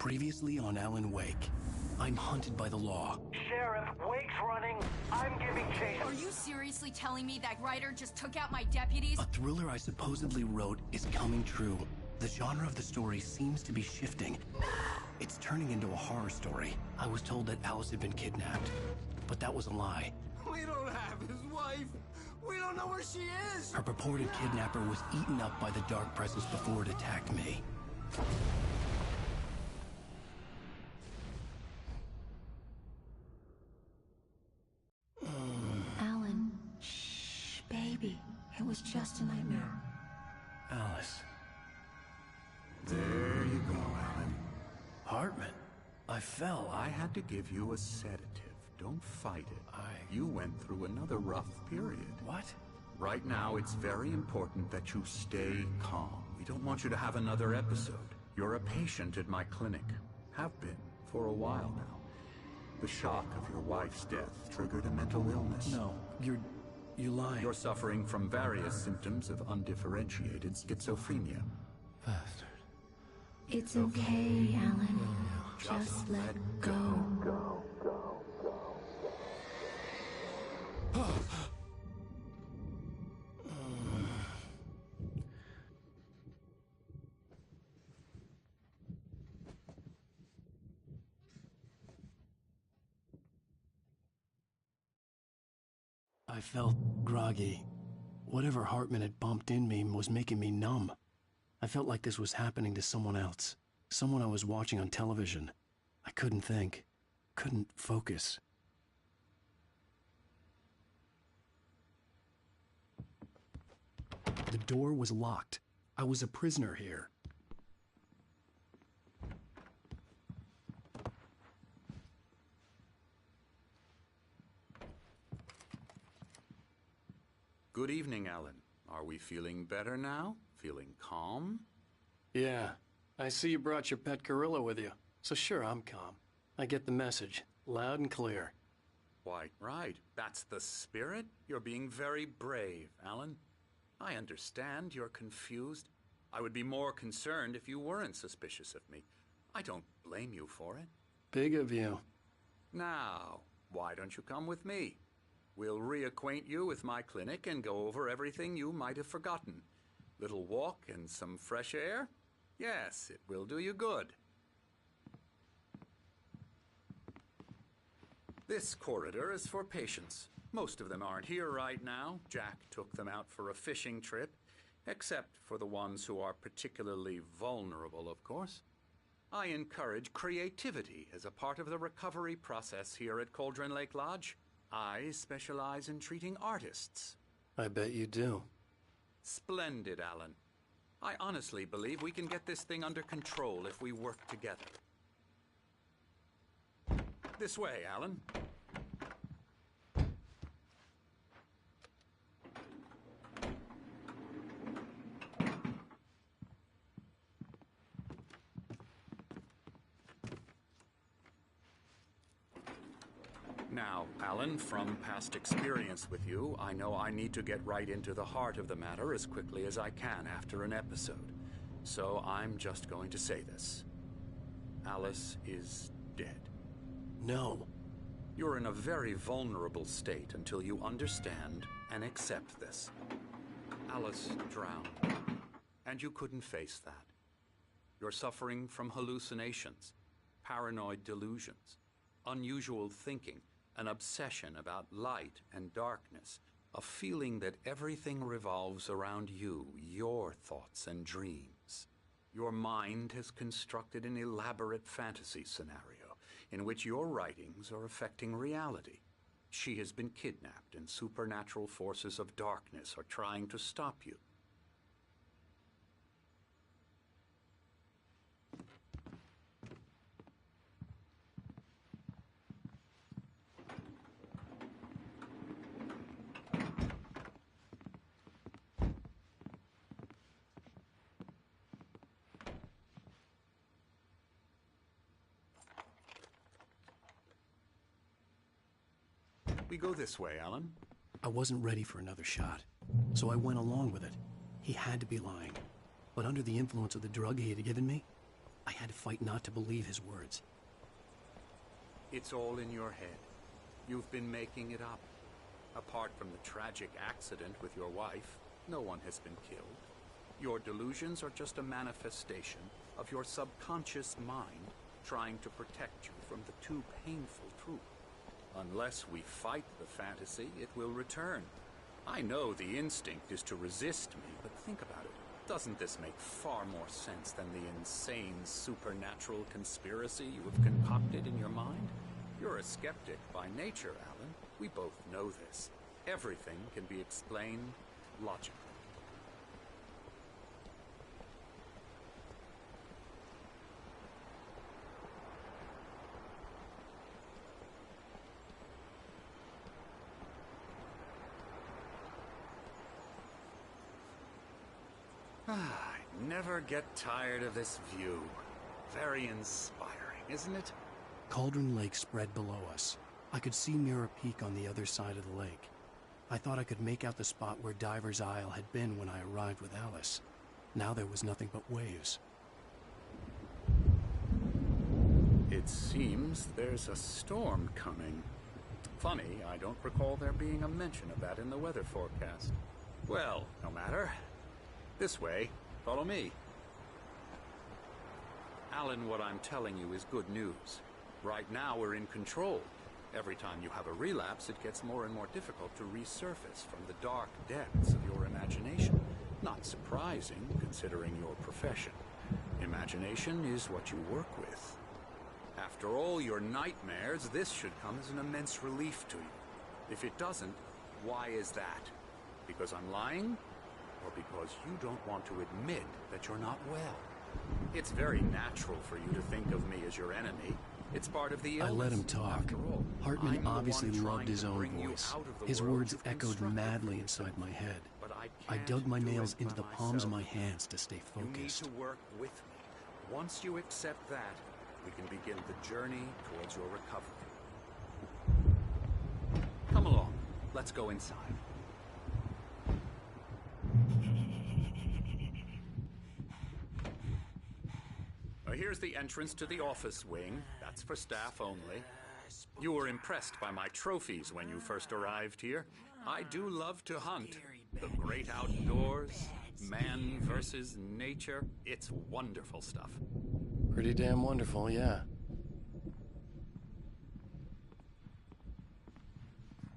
Previously on Alan Wake. I'm hunted by the law. Sheriff, Wake's running. I'm giving chase. Are you seriously telling me that writer just took out my deputies? A thriller I supposedly wrote is coming true. The genre of the story seems to be shifting. It's turning into a horror story. I was told that Alice had been kidnapped, but that was a lie. We don't have his wife. We don't know where she is. Her purported kidnapper was eaten up by the dark presence before it attacked me. Alan, shh, baby. It was just a nightmare. Alice. There you go, Alan. Hartman. I fell. I had to give you a sedative. Don't fight it. You went through another rough period. What? Right now, it's very important that you stay calm. We don't want you to have another episode. You're a patient at my clinic. Have been for a while now. The shock of your wife's death triggered a mental illness. No, you lying. You're suffering from various symptoms of undifferentiated schizophrenia. Bastard. It's okay, Alan. Just let go. I felt groggy. Whatever Hartman had bumped in me was making me numb. I felt like this was happening to someone else. Someone I was watching on television. I couldn't think. Couldn't focus. The door was locked. I was a prisoner here. Good evening, Alan. Are we feeling better now? Feeling calm? Yeah. I see you brought your pet gorilla with you. So sure, I'm calm. I get the message. Loud and clear. Quite right. That's the spirit. You're being very brave, Alan. I understand you're confused. I would be more concerned if you weren't suspicious of me. I don't blame you for it. Big of you. Now, why don't you come with me? We'll reacquaint you with my clinic and go over everything you might have forgotten. Little walk and some fresh air? Yes, it will do you good. This corridor is for patients. Most of them aren't here right now. Jack took them out for a fishing trip, except for the ones who are particularly vulnerable, of course. I encourage creativity as a part of the recovery process here at Cauldron Lake Lodge. I specialize in treating artists. I bet you do. Splendid, Alan. I honestly believe we can get this thing under control if we work together. This way, Alan. Now, Alan, from past experience with you, I know I need to get right into the heart of the matter as quickly as I can after an episode. So I'm just going to say this. Alice is dead. No. You're in a very vulnerable state until you understand and accept this. Alice drowned, and you couldn't face that. You're suffering from hallucinations, paranoid delusions, unusual thinking, an obsession about light and darkness, a feeling that everything revolves around you, your thoughts and dreams. Your mind has constructed an elaborate fantasy scenario in which your writings are affecting reality. She has been kidnapped and supernatural forces of darkness are trying to stop you. We go this way, Alan. I wasn't ready for another shot, so I went along with it. He had to be lying. But under the influence of the drug he had given me, I had to fight not to believe his words. It's all in your head. You've been making it up. Apart from the tragic accident with your wife, no one has been killed. Your delusions are just a manifestation of your subconscious mind trying to protect you from the too painful truth. Unless we fight the fantasy, it will return. I know the instinct is to resist me, but think about it. Doesn't this make far more sense than the insane supernatural conspiracy you have concocted in your mind? You're a skeptic by nature, Alan. We both know this. Everything can be explained logically. I never get tired of this view. Very inspiring, isn't it? Cauldron Lake spread below us. I could see Mirror Peak on the other side of the lake. I thought I could make out the spot where Diver's Isle had been when I arrived with Alice. Now there was nothing but waves. It seems there's a storm coming. Funny, I don't recall there being a mention of that in the weather forecast. Well, no matter. This way. Follow me. Alan, what I'm telling you is good news. Right now we're in control. Every time you have a relapse, it gets more and more difficult to resurface from the dark depths of your imagination. Not surprising, considering your profession. Imagination is what you work with. After all your nightmares, this should come as an immense relief to you. If it doesn't, why is that? Because I'm lying? Or because you don't want to admit that you're not well? It's very natural for you to think of me as your enemy. It's part of the illness. I let him talk. After all, Hartman I'm obviously the one loved trying his to own bring you voice. out of the His world words you've echoed constructed madly for inside yourself. my head. But I can't dug my do nails it into the by palms of my myself. hands to stay You need focused. to work with me. Once you accept that, we can begin the journey towards your recovery. Come along. Let's go inside. Here's the entrance to the office wing. That's for staff only. You were impressed by my trophies when you first arrived here. I do love to hunt. The great outdoors, man versus nature. It's wonderful stuff. Pretty damn wonderful, yeah.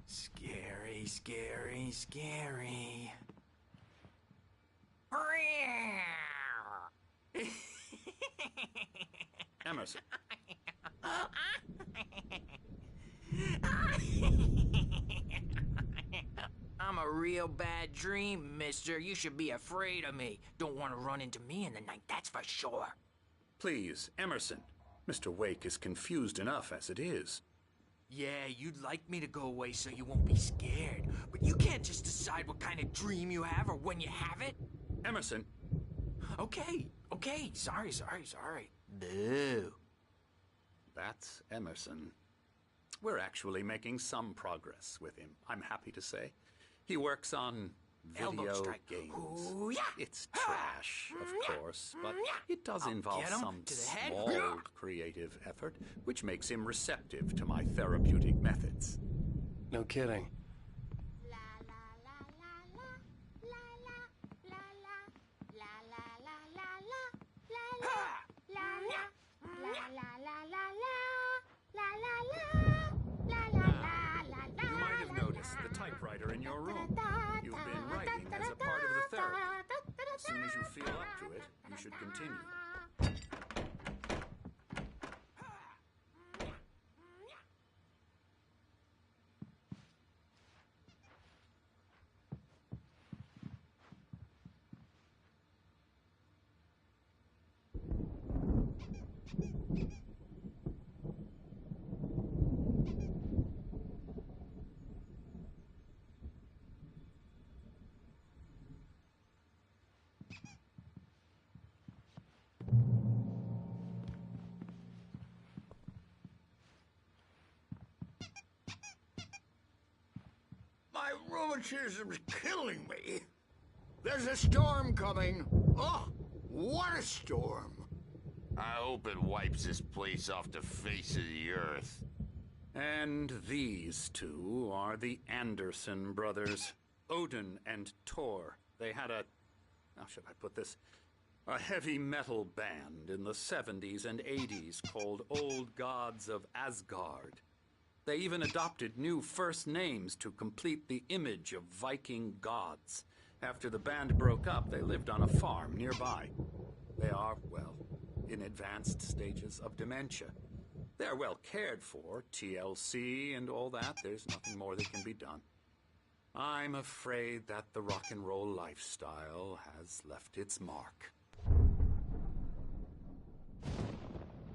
Scary, scary, scary. Emerson. I'm a real bad dream, mister. You should be afraid of me. Don't want to run into me in the night, that's for sure. Please, Emerson. Mr. Wake is confused enough as it is. Yeah, you'd like me to go away so you won't be scared. But you can't just decide what kind of dream you have or when you have it. Emerson. Okay. Sorry. Boo. That's Emerson. We're actually making some progress with him, I'm happy to say. He works on Elbow video strike. games. Ooh, yeah. It's trash, of course, but it does I'll involve get him some to the head. small creative effort, which makes him receptive to my therapeutic methods. No kidding. You might have noticed the typewriter in your room. You've been writing as a part of the therapy. As soon as you feel up to it, you should continue. My rheumatism's killing me. There's a storm coming. Oh, what a storm. I hope it wipes this place off the face of the earth. And these two are the Anderson brothers, Odin and Thor. They had a, how should I put this, a heavy metal band in the 70s and 80s called Old Gods of Asgard. They even adopted new first names to complete the image of Viking gods. After the band broke up, they lived on a farm nearby. They are, well, in advanced stages of dementia. They're well cared for, TLC and all that. There's nothing more that can be done. I'm afraid that the rock and roll lifestyle has left its mark.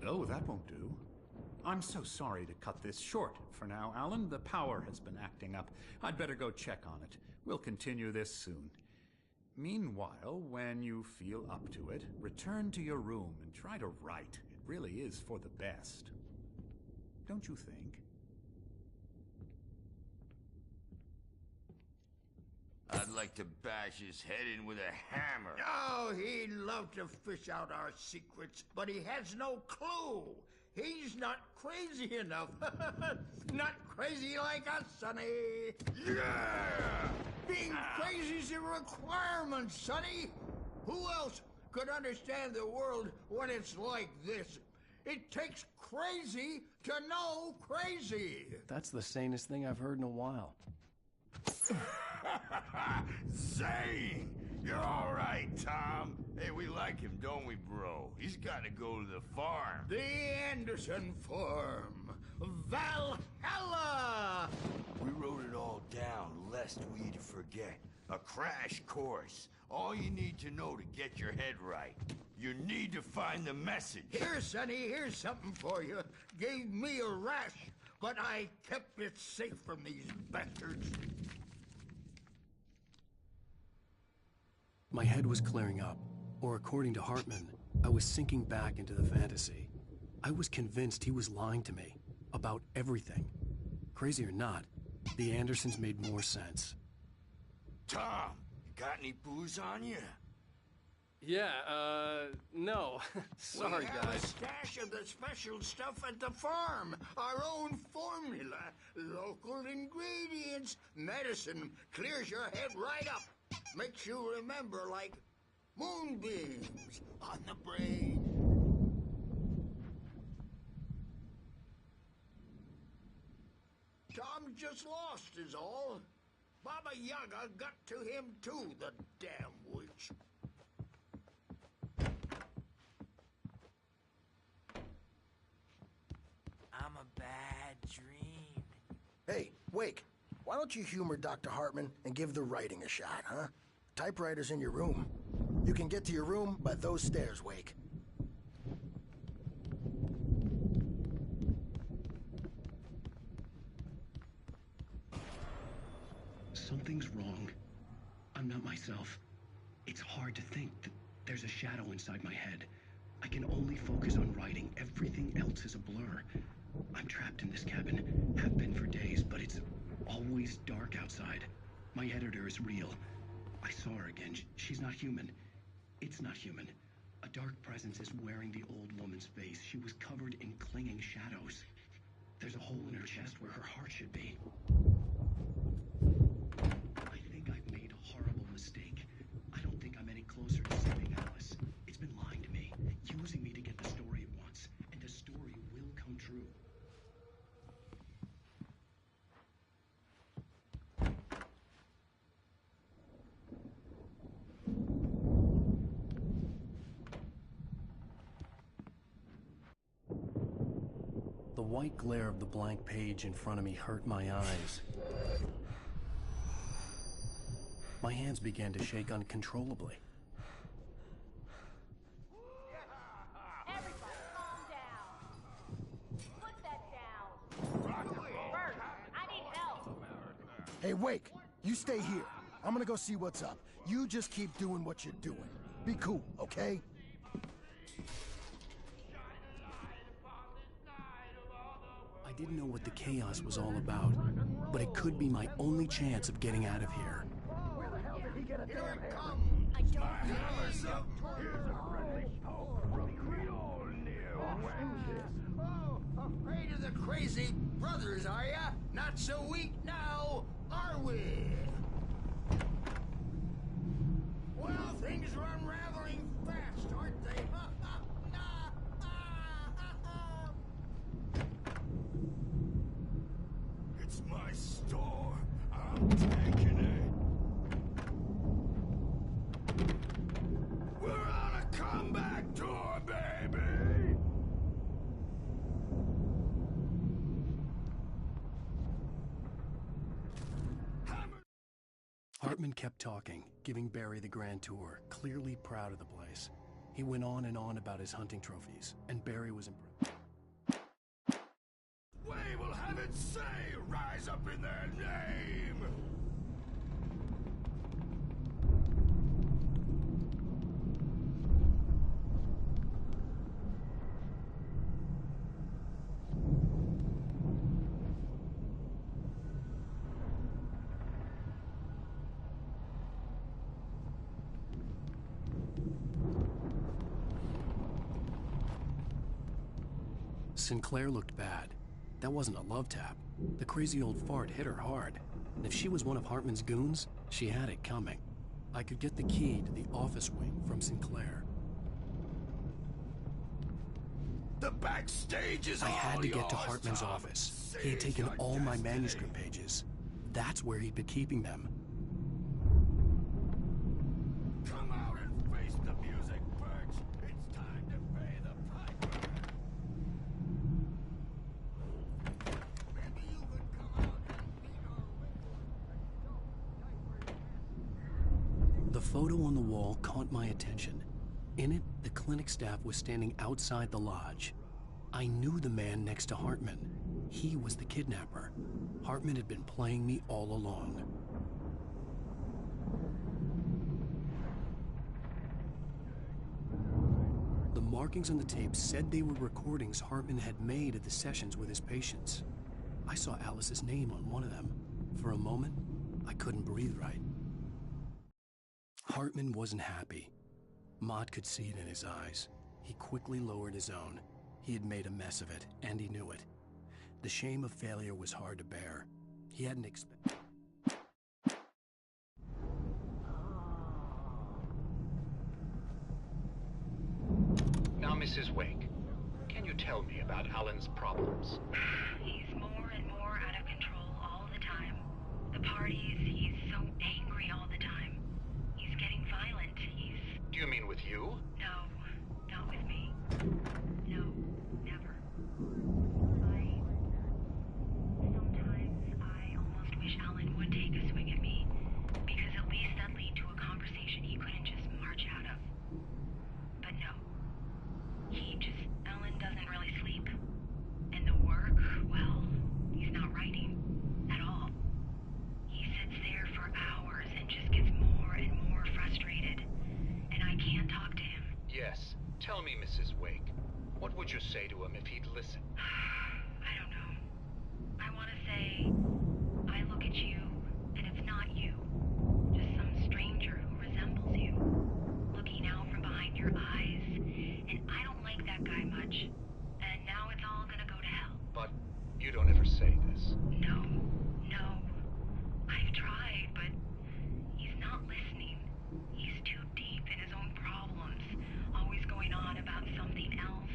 Oh, that won't do. I'm so sorry to cut this short for now, Alan. The power has been acting up. I'd better go check on it. We'll continue this soon. Meanwhile, when you feel up to it, return to your room and try to write. It really is for the best. Don't you think? I'd like to bash his head in with a hammer. Oh, he'd love to fish out our secrets, but he has no clue. He's not crazy enough. Not crazy like us, Sonny. Yeah! Being crazy's a requirement, Sonny. Who else could understand the world when it's like this? It takes crazy to know crazy. That's the sanest thing I've heard in a while. Zane! You're all right, Tom. Hey, we like him, don't we, bro? He's got to go to the farm. The Anderson Farm. Valhalla! We wrote it all down, lest we'd forget. A crash course. All you need to know to get your head right. You need to find the message. Here, Sonny, here's something for you. Gave me a rash, but I kept it safe from these bastards. My head was clearing up, or according to Hartman, I was sinking back into the fantasy. I was convinced he was lying to me about everything. Crazy or not, the Andersons made more sense. Tom, you got any booze on you? Yeah, no. Sorry, we have guys. a stash of the special stuff at the farm. Our own formula. Local ingredients. Medicine clears your head right up. Makes you remember like moonbeams on the brain. Tom just lost is all. Baba Yaga got to him too, the damn witch. I'm a bad dream. Hey, Wake, why don't you humor Dr. Hartman and give the writing a shot, huh? Typewriter's in your room. You can get to your room by those stairs, Wake. Something's wrong. I'm not myself. It's hard to think that there's a shadow inside my head. I can only focus on writing. Everything else is a blur. I'm trapped in this cabin. Have been for days, but it's always dark outside. My editor is real. I saw her again. She's not human. It's not human. A dark presence is wearing the old woman's face. She was covered in clinging shadows. There's a hole in her chest where her heart should be. I think I've made a horrible mistake. I don't think I'm any closer to saving Alice. It's been lying to me, using me to get the story it wants, and the story will come true. The white glare of the blank page in front of me hurt my eyes. My hands began to shake uncontrollably. Everybody calm down. Put that down. Bert, I need help. Hey, Wake, you stay here. I'm gonna go see what's up. You just keep doing what you're doing. Be cool, okay? I didn't know what the chaos was all about, but it could be my only chance of getting out of here. Here it comes. I don't know. crazy brothers, are ya? Not so weak now, are we? Well, things are unraveling fast, aren't they? It's my store. I'm taking it. We're on a comeback tour, baby! Hartman kept talking, giving Barry the grand tour, clearly proud of the place. He went on and on about his hunting trophies, and Barry was impressed. We will have it say, rise up in their name! Sinclair looked bad. That wasn't a love tap. The crazy old fart hit her hard. And if she was one of Hartman's goons, she had it coming. I could get the key to the office wing from Sinclair. The backstage is I had to get to yours, Hartman's Tom. office. He had Seize taken your all my destiny. manuscript pages. That's where he'd been keeping them. Come out and face the music, Birch. It's time to pay the piper. Maybe you could come out and meet our regular The photo on the wall caught my attention. In it, the clinic staff was standing outside the lodge. I knew the man next to Hartman. He was the kidnapper. Hartman had been playing me all along. The markings on the tape said they were recordings Hartman had made at the sessions with his patients. I saw Alice's name on one of them. For a moment, I couldn't breathe right. Hartman wasn't happy. Mott could see it in his eyes. He quickly lowered his own. He had made a mess of it, and he knew it. The shame of failure was hard to bear. He hadn't expected. Now, Mrs. Wake, can you tell me about Alan's problems? He's more and more out of control all the time. The parties, he's so angry all the time. He's getting violent. Do you mean with you? No, not with me. No, never. Sometimes I almost wish Alan would take a swing at me, because at least that'd lead to a conversation he couldn't just march out of. But no. Alan doesn't really sleep. And the work, well, he's not writing at all. He sits there for hours and just gets more and more frustrated. And I can't talk to him. Yes. Tell me, Mrs. Wake, what would you say to him if he'd listen? I don't know. I want to say, I look at you, and it's not you. Just some stranger who resembles you. Looking out from behind your eyes, and I don't like that guy much. And now it's all gonna go to hell. But you don't ever say this. No. I've tried, but he's not listening. He's too deep in his own problems, always going on about something else.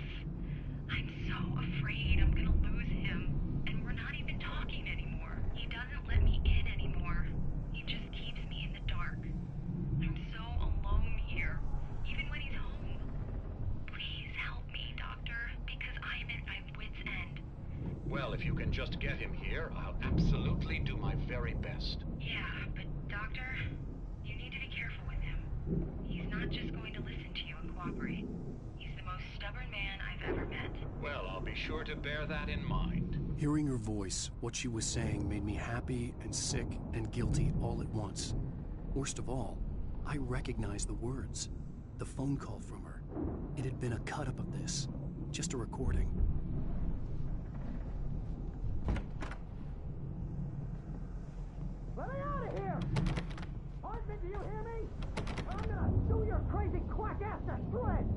I'm so afraid I'm gonna lose him, and we're not even talking anymore. He doesn't let me in anymore. He just keeps me in the dark. I'm so alone here, even when he's home. Please help me, Doctor, because I'm at my wit's end. Well, if you can just get him here, I'll absolutely do my very best. Yeah, but Doctor, you need to be careful with him. He's not just going to listen to you and cooperate. He's the most stubborn man I've ever met. Well, I'll be sure to bear that in mind. Hearing her voice, what she was saying made me happy and sick and guilty all at once. Worst of all, I recognized the words. The phone call from her. It had been a cut-up of this. Just a recording. Let me out of here! Hartman, do you hear me? I'm gonna chew your crazy quack ass to shreds!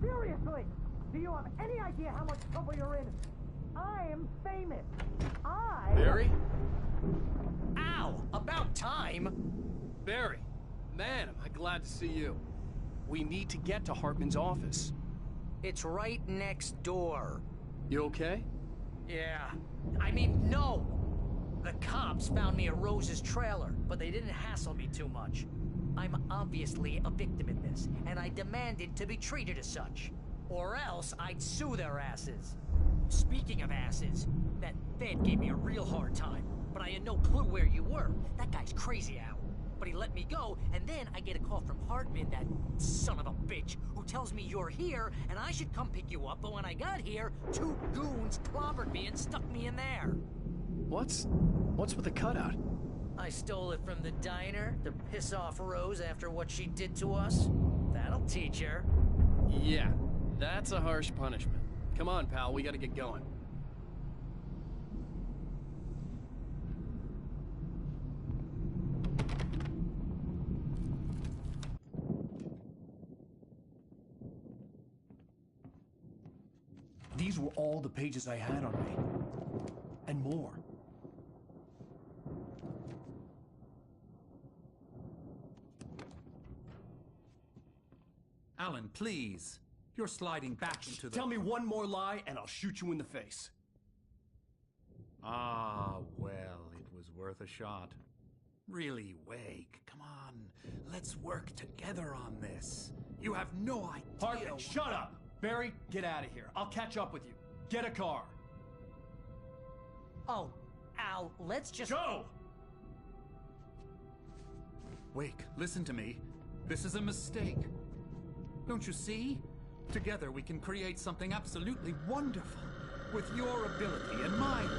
Seriously! Do you have any idea how much trouble you're in? I am famous. Barry? Ow! About time! Barry, man, am I glad to see you. We need to get to Hartman's office. It's right next door. You okay? Yeah. I mean, no! The cops found me at Rose's trailer, but they didn't hassle me too much. I'm obviously a victim in this, and I demanded to be treated as such. Or else I'd sue their asses. Speaking of asses, that Fed gave me a real hard time, but I had no clue where you were. That guy's crazy, Al. But he let me go, and then I get a call from Hartman, that son of a bitch, who tells me you're here, and I should come pick you up, but when I got here, 2 goons clobbered me and stuck me in there. What's with the cutout? I stole it from the diner to piss off Rose after what she did to us. That'll teach her. Yeah, that's a harsh punishment. Come on, pal, we gotta get going. These were all the pages I had on me. And more. Alan, please. You're sliding back into the... Tell me one more lie and I'll shoot you in the face. Ah, well, it was worth a shot. Really, Wake, come on. Let's work together on this. You have no idea... Hartman, shut up! Barry, get out of here. I'll catch up with you. Get a car. Oh, Al, let's just... Go! Wake, listen to me. This is a mistake. Don't you see? Together we can create something absolutely wonderful. With your ability and mine.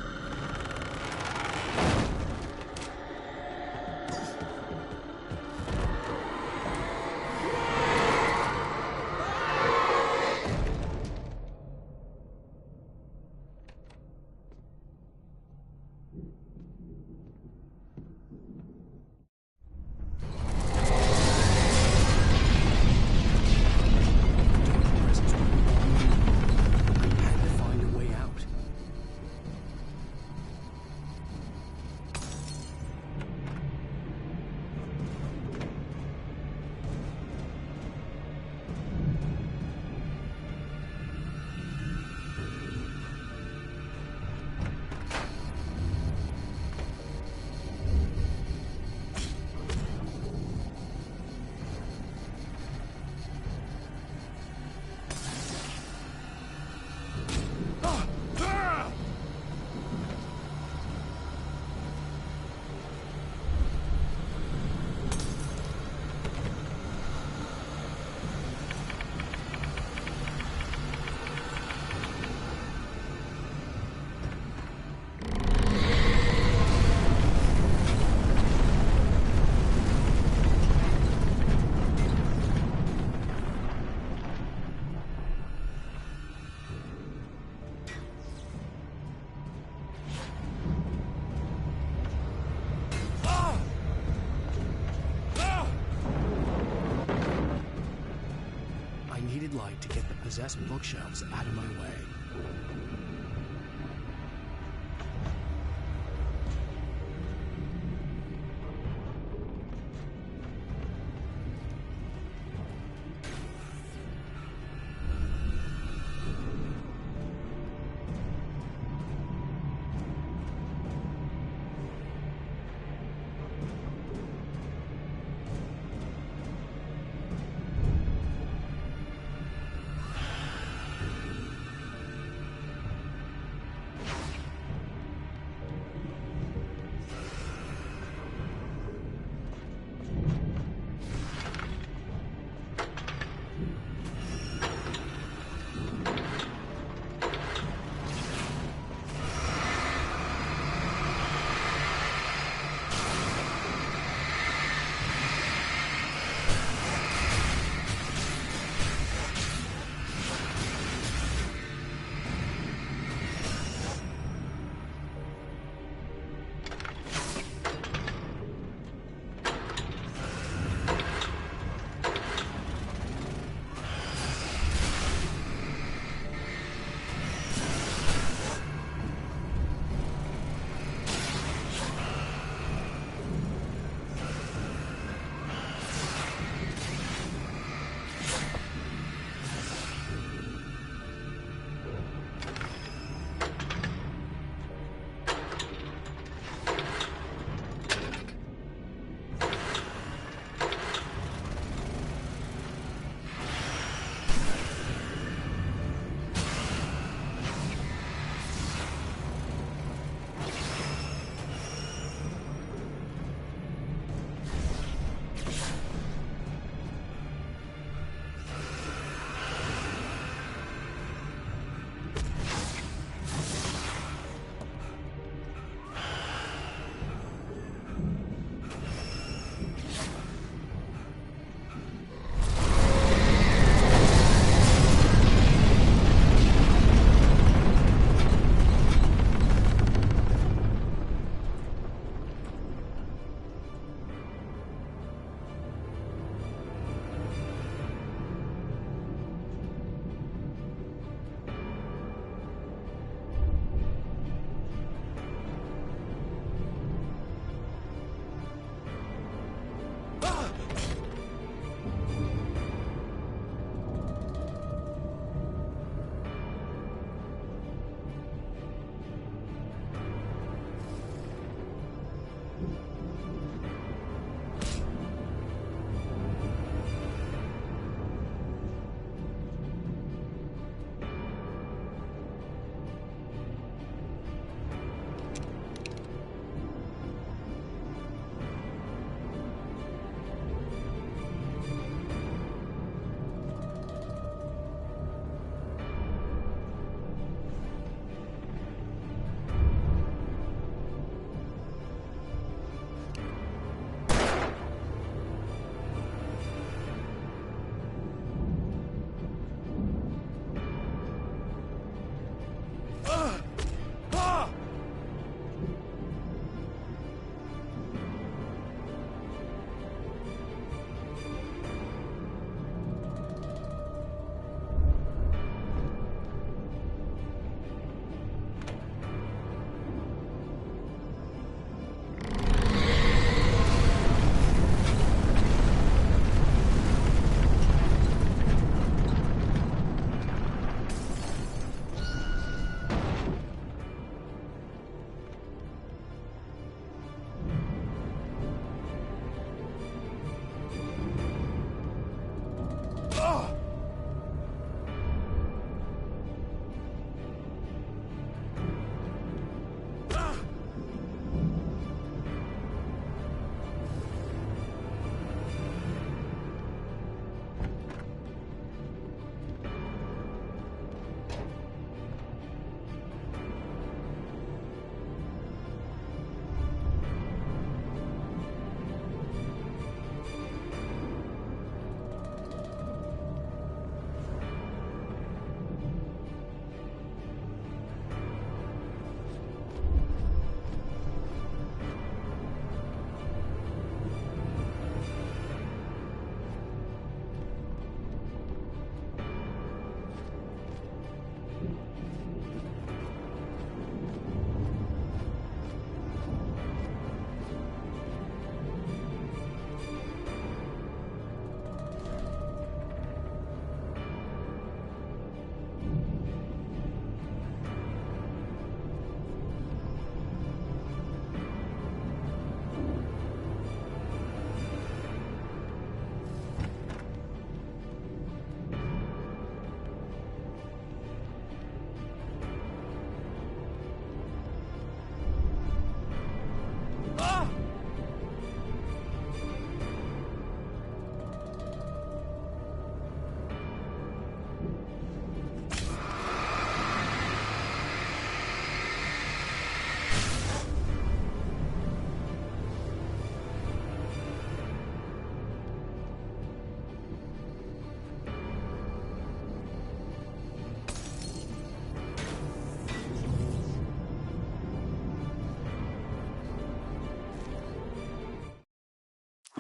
Light to get the possessed bookshelves out of my way.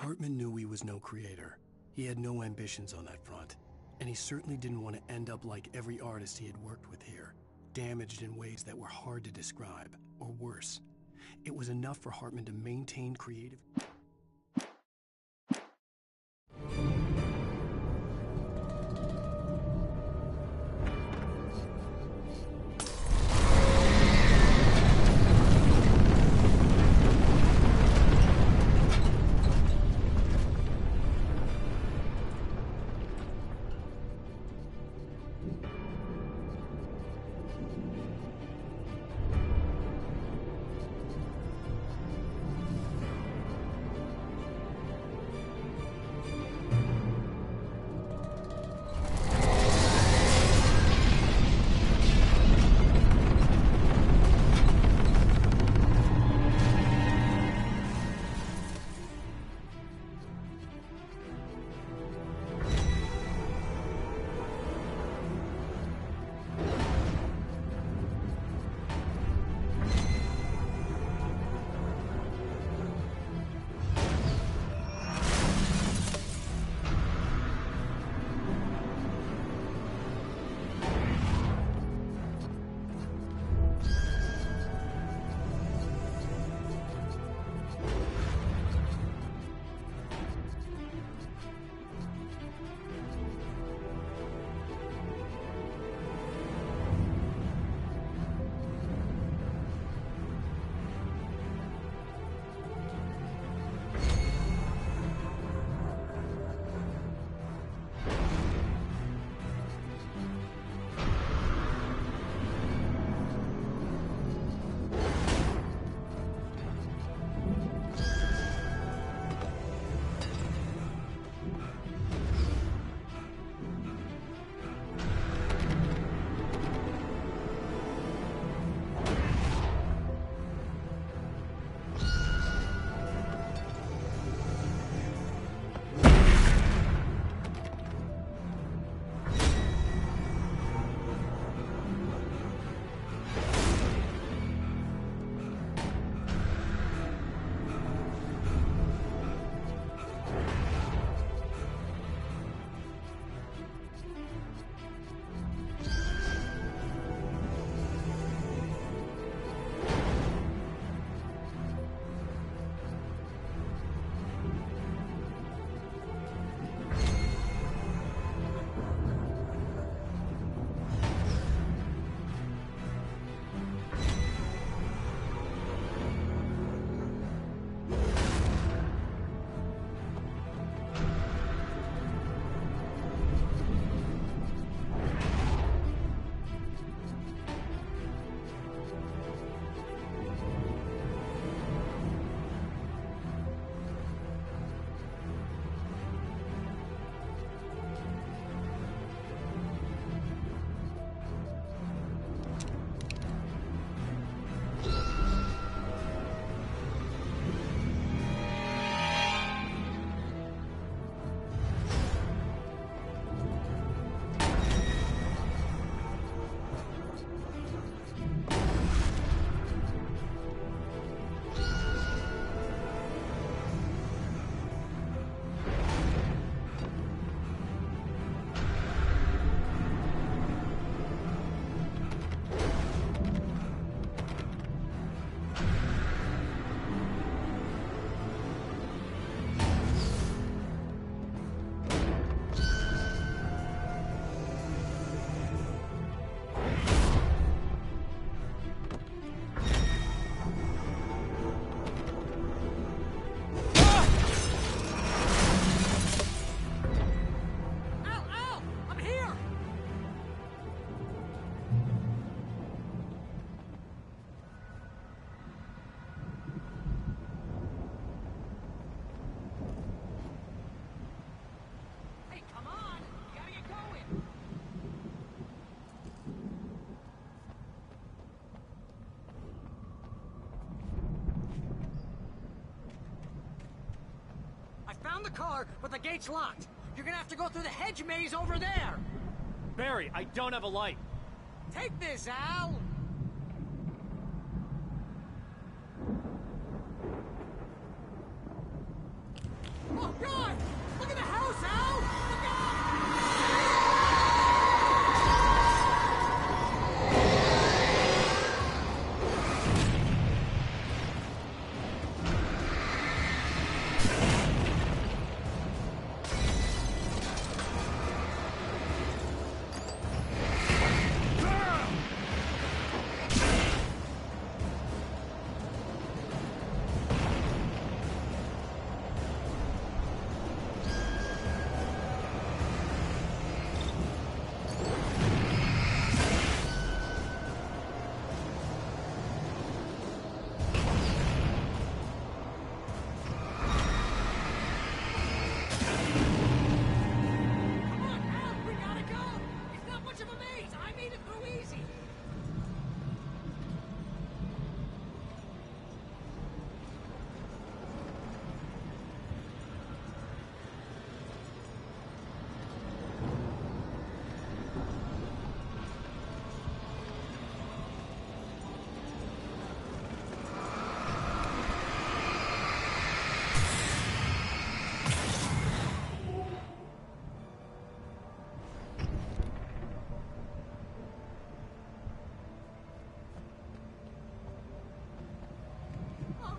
Hartman knew he was no creator. He had no ambitions on that front. And he certainly didn't want to end up like every artist he had worked with here, damaged in ways that were hard to describe, or worse. It was enough for Hartman to maintain creative... Found the car, but the gate's locked. You're gonna have to go through the hedge maze over there. Barry, I don't have a light. Take this, Al. God! Look at the house, Al! Look out!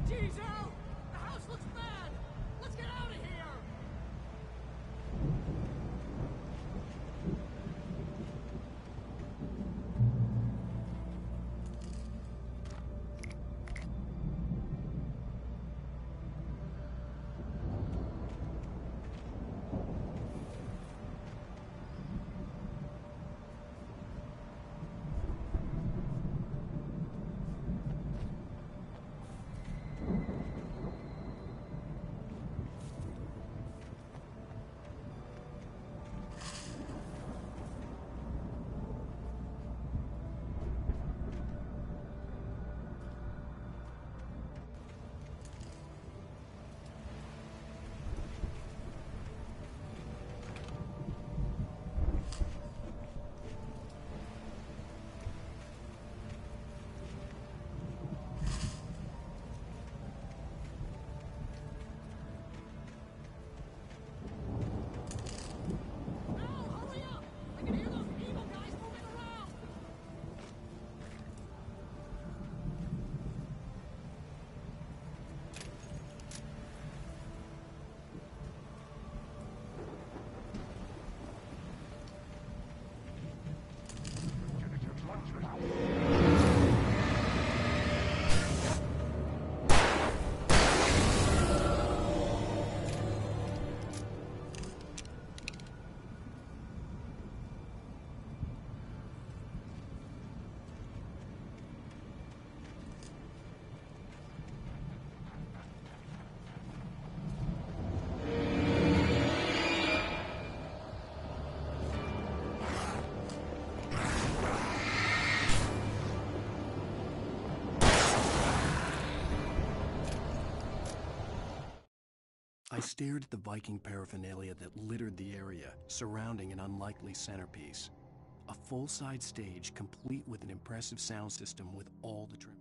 Jeez, Al! The house looks bad! Let's get out of here! I stared at the Viking paraphernalia that littered the area, surrounding an unlikely centerpiece. A full-size stage complete with an impressive sound system with all the trim.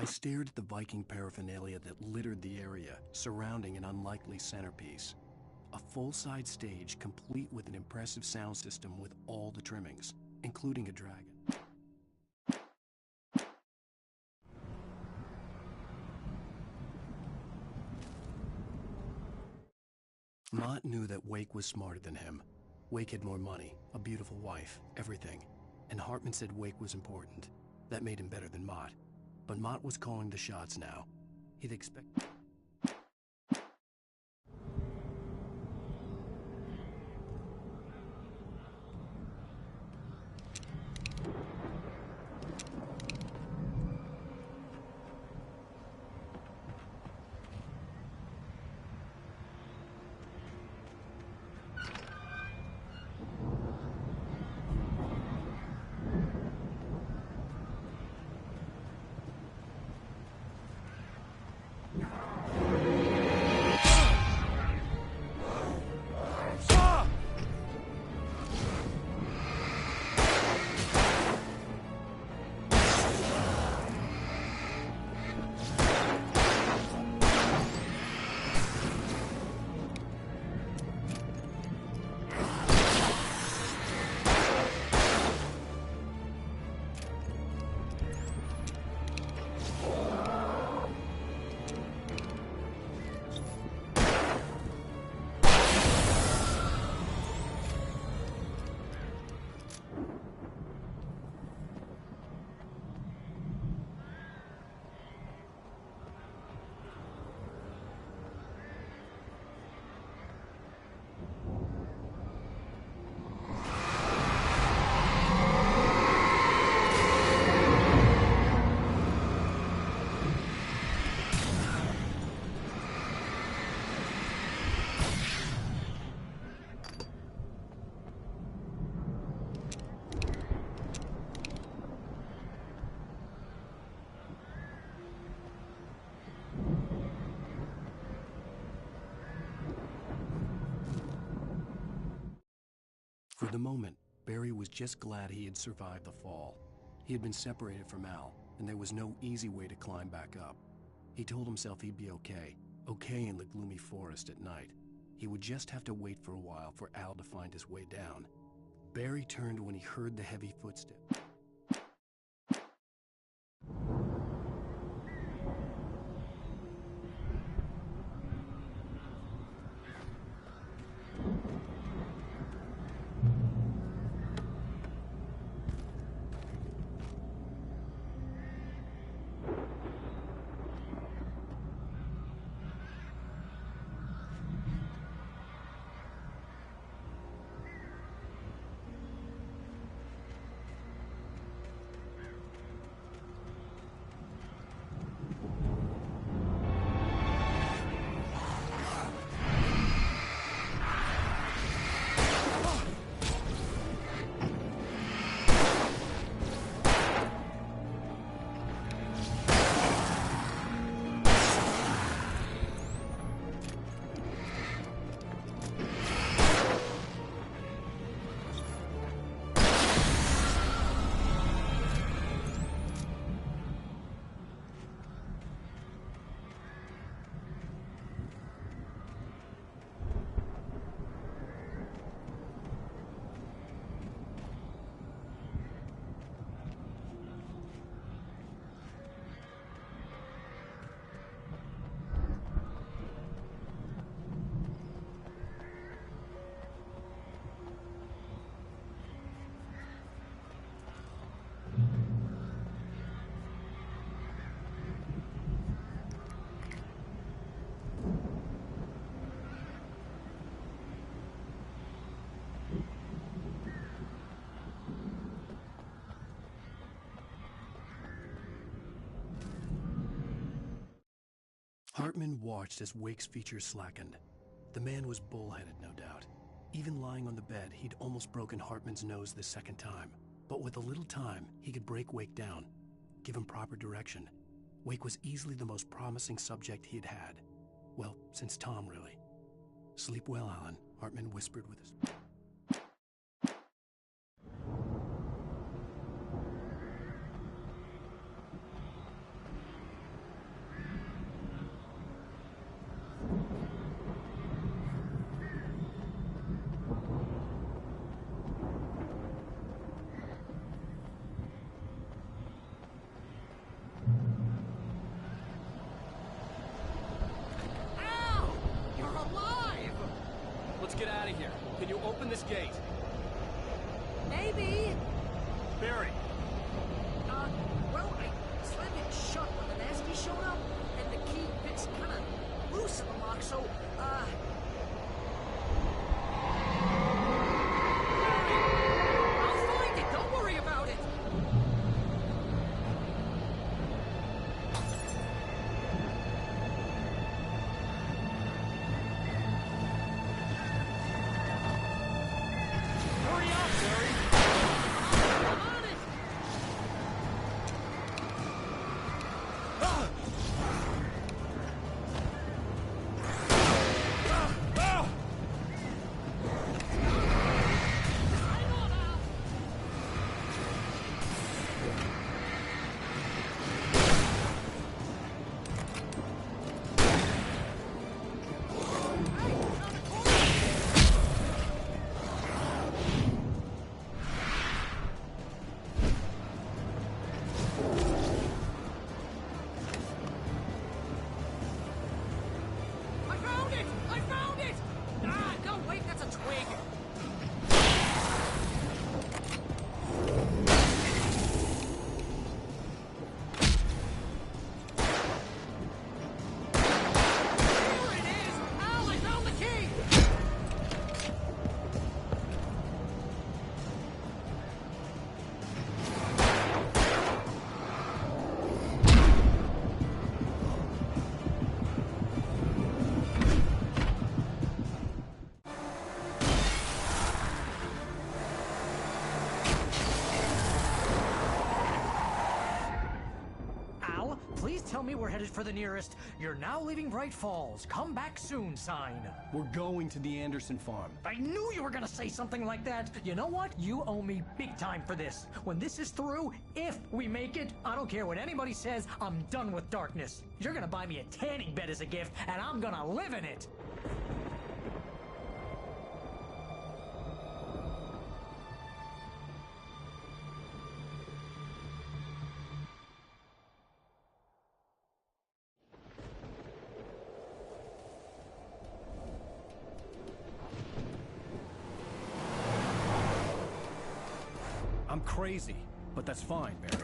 stared at the Viking paraphernalia that littered the area surrounding an unlikely centerpiece. A full-size stage complete with an impressive sound system with all the trimmings, including a dragon. Mott knew that Wake was smarter than him. Wake had more money, a beautiful wife, everything. And Hartman said Wake was important. That made him better than Mott. But Mott was calling the shots now. He'd expect... For the moment, Barry was just glad he had survived the fall. He had been separated from Al, and there was no easy way to climb back up. He told himself he'd be okay in the gloomy forest at night. He would just have to wait for a while for Al to find his way down. Barry turned when he heard the heavy footsteps. Hartman watched as Wake's features slackened. The man was bullheaded, no doubt. Even lying on the bed, he'd almost broken Hartman's nose the second time. But with a little time, he could break Wake down, give him proper direction. Wake was easily the most promising subject he'd had. Well, since Tom, really. Sleep well, Alan, Hartman whispered with his... get out of here. Can you open this gate? Maybe. Barry. Well, I slammed it shut when the nasty showed up, and the key fits kind of loose in the lock, so, I'll find it. Don't worry about it. Hurry up, Barry! I'm on it. Hang on, Al. Hey, around the corner. I found it! I found it! Ah, no, wait, that's a twig. Here it is! Al, I found the key! Al, please tell me we're headed for the nearest "You're now leaving Bright Falls. Come back soon" sign. We're going to the Anderson farm. I knew you were gonna say something like that. You know what? You owe me big time for this. When this is through, if we make it, I don't care what anybody says, I'm done with darkness. You're gonna buy me a tanning bed as a gift, and I'm gonna live in it. I'm crazy, but that's fine, Barry.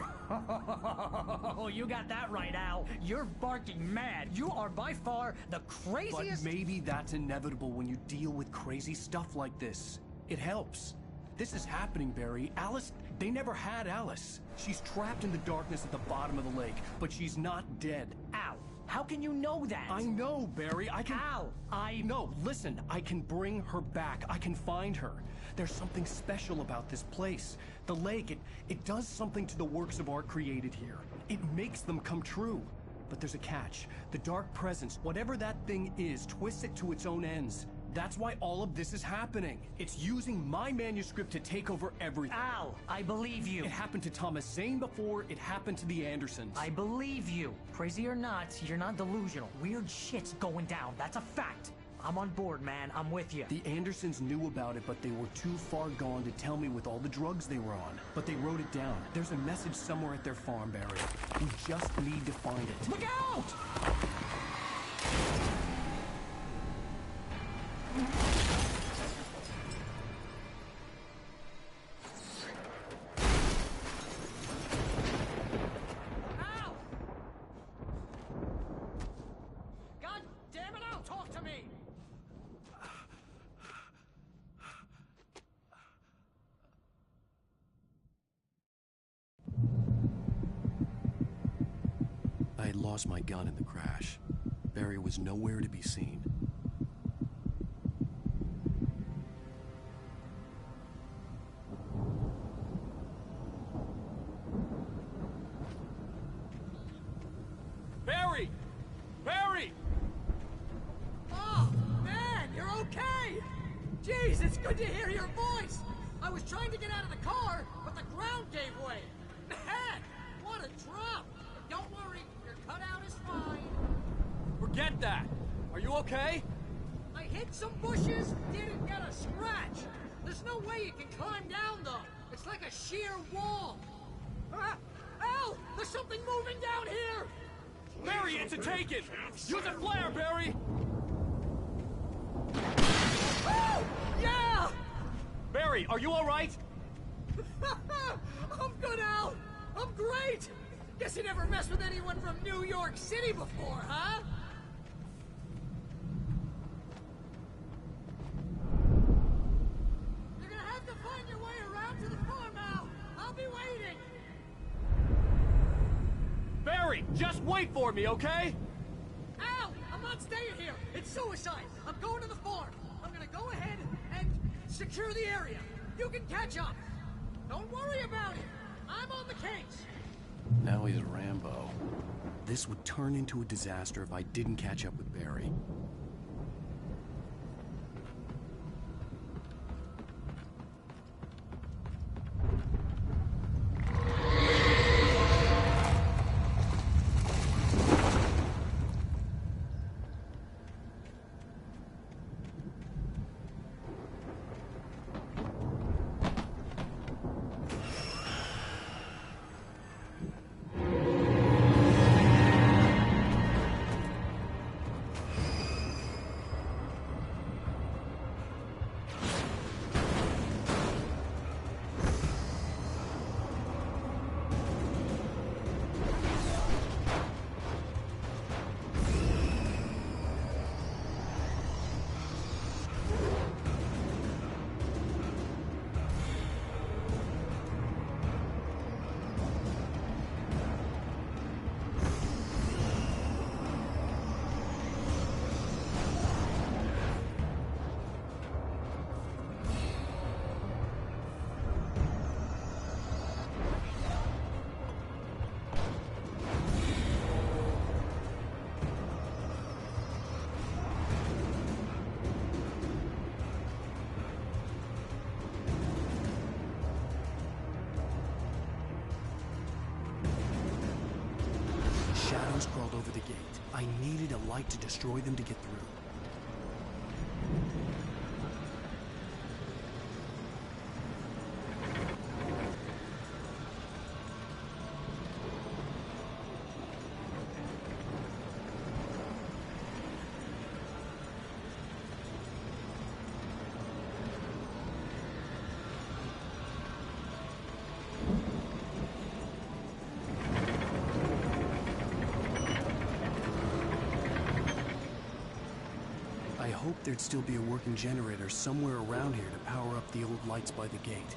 Oh, you got that right, Al. You're barking mad. You are by far the But craziest. maybe that's inevitable when you deal with crazy stuff like this. It helps. This is happening, Barry. Alice, they never had Alice. She's trapped in the darkness at the bottom of the lake, but she's not dead. Al, how can you know that? I know, Barry. I can... Al, No, listen. I can bring her back. I can find her. There's something special about this place. The lake, it does something to the works of art created here. It makes them come true. But there's a catch. The dark presence, whatever that thing is, twists it to its own ends. That's why all of this is happening. It's using my manuscript to take over everything. Al, I believe you. It happened to Thomas Zane before, it happened to the Andersons. I believe you. Crazy or not, you're not delusional. Weird shit's going down. That's a fact. I'm on board, man. I'm with you. The Andersons knew about it, but they were too far gone to tell me with all the drugs they were on. But they wrote it down. There's a message somewhere at their farm, Barry. We just need to find it. Look out! Ow! God damn it, Al, talk to me! I had lost my gun in the crash. Barry was nowhere to be seen. Barry! Barry! Oh, man, you're okay! Jeez, it's good to hear your voice! I was trying to get out of the car, but the ground gave way. Man, what a drop! Don't worry, your cutout is fine. Forget that! Are you okay? I hit some bushes, didn't get a scratch. There's no way you can climb down, though. It's like a sheer wall. Ah, Al, there's something moving down here! Barry, it's a taken! Use a flare, Barry! Oh! Barry, are you alright? I'm good, Al. I'm great. Guess you never messed with anyone from New York City before, huh? You're gonna have to find your way around to the farm, Al. I'll be waiting. Barry, just wait for me, okay? Al, I'm not staying here. It's suicide. I'm going to the farm. I'm gonna go ahead and secure the area. You can catch up. Don't worry about it. I'm on the case. Now he's Rambo. This would turn into a disaster if I didn't catch up with Barry. Shadows crawled over the gate. I needed a light to destroy them to get through. I hoped there'd still be a working generator somewhere around here to power up the old lights by the gate.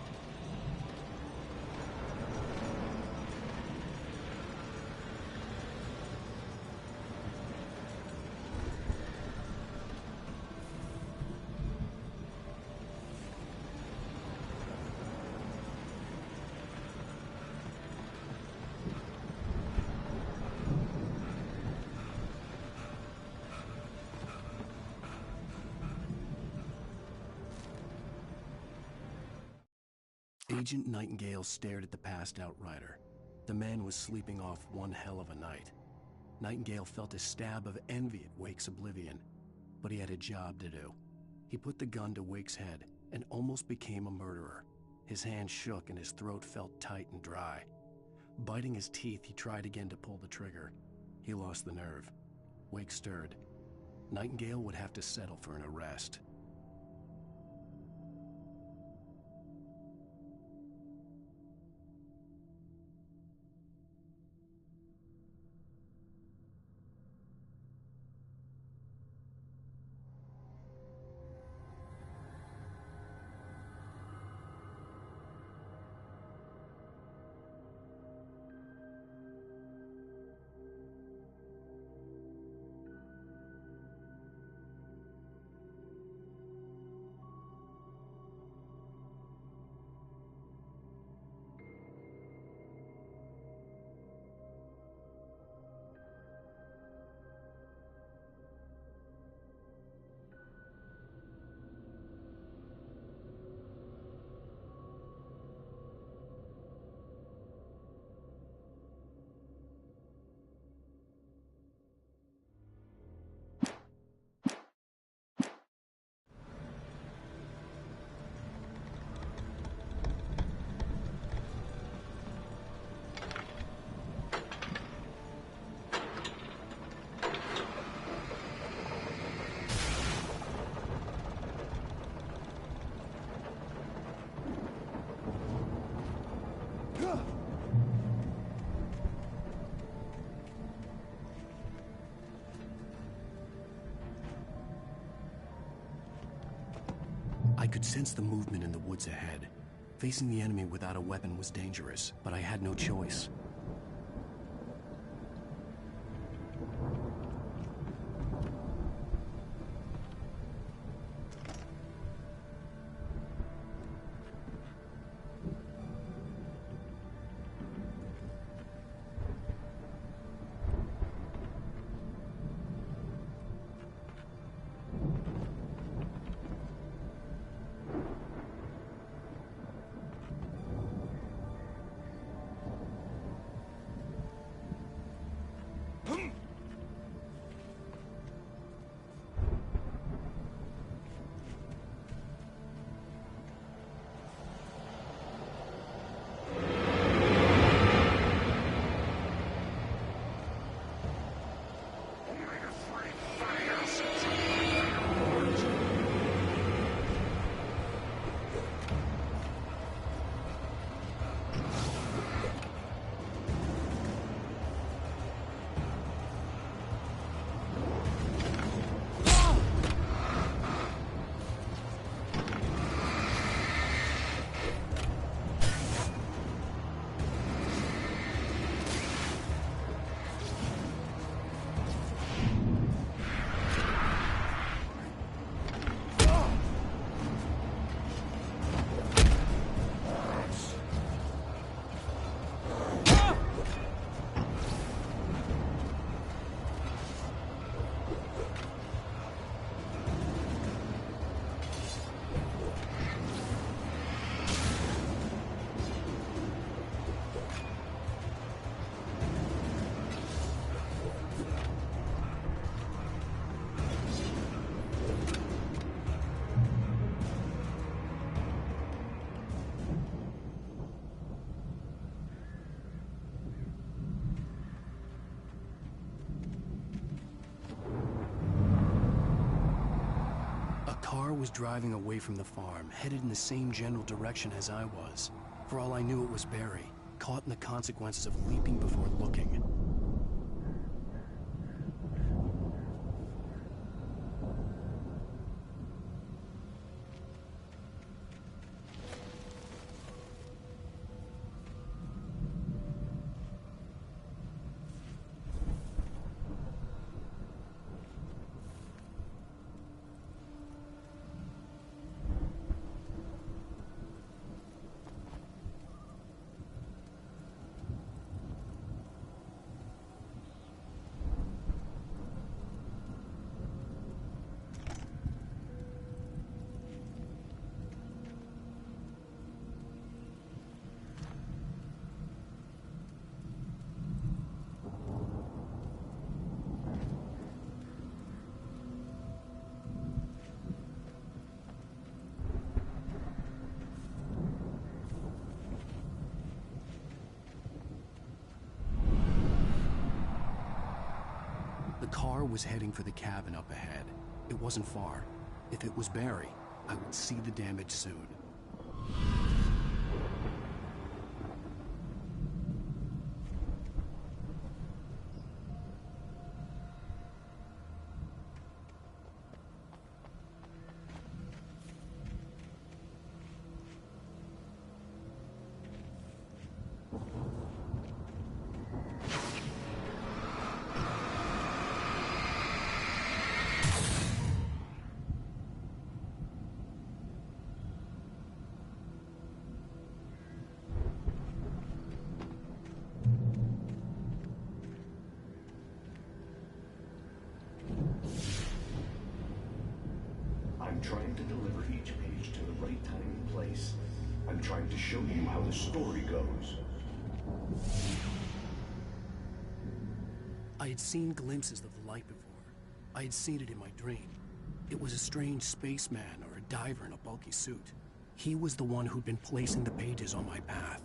Agent Nightingale stared at the passed-out rider. The man was sleeping off one hell of a night. Nightingale felt a stab of envy at Wake's oblivion, but he had a job to do. He put the gun to Wake's head and almost became a murderer. His hand shook and his throat felt tight and dry. Biting his teeth, he tried again to pull the trigger. He lost the nerve. Wake stirred. Nightingale would have to settle for an arrest. could sense the movement in the woods ahead. Facing the enemy without a weapon was dangerous, but I had no choice. Was driving away from the farm, headed in the same general direction as I was. For all I knew, it was Barry, caught in the consequences of leaping before looking. The car was heading for the cabin up ahead. It wasn't far. If it was Barry, I would see the damage soon. I'm trying to deliver each page to the right time and place. I'm trying to show you how the story goes. I had seen glimpses of the light before. I had seen it in my dream. It was a strange spaceman or a diver in a bulky suit. He was the one who'd been placing the pages on my path.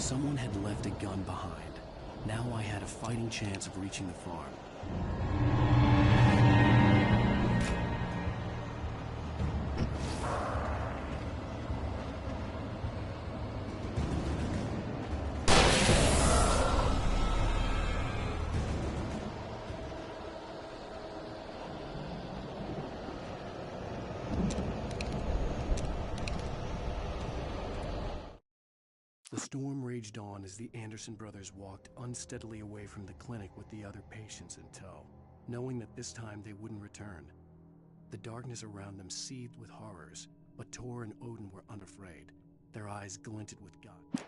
Someone had left a gun behind. Now I had a fighting chance of reaching the farm. The storm raged on as the Anderson brothers walked unsteadily away from the clinic with the other patients in tow, knowing that this time they wouldn't return. The darkness around them seethed with horrors, but Tor and Odin were unafraid. Their eyes glinted with God.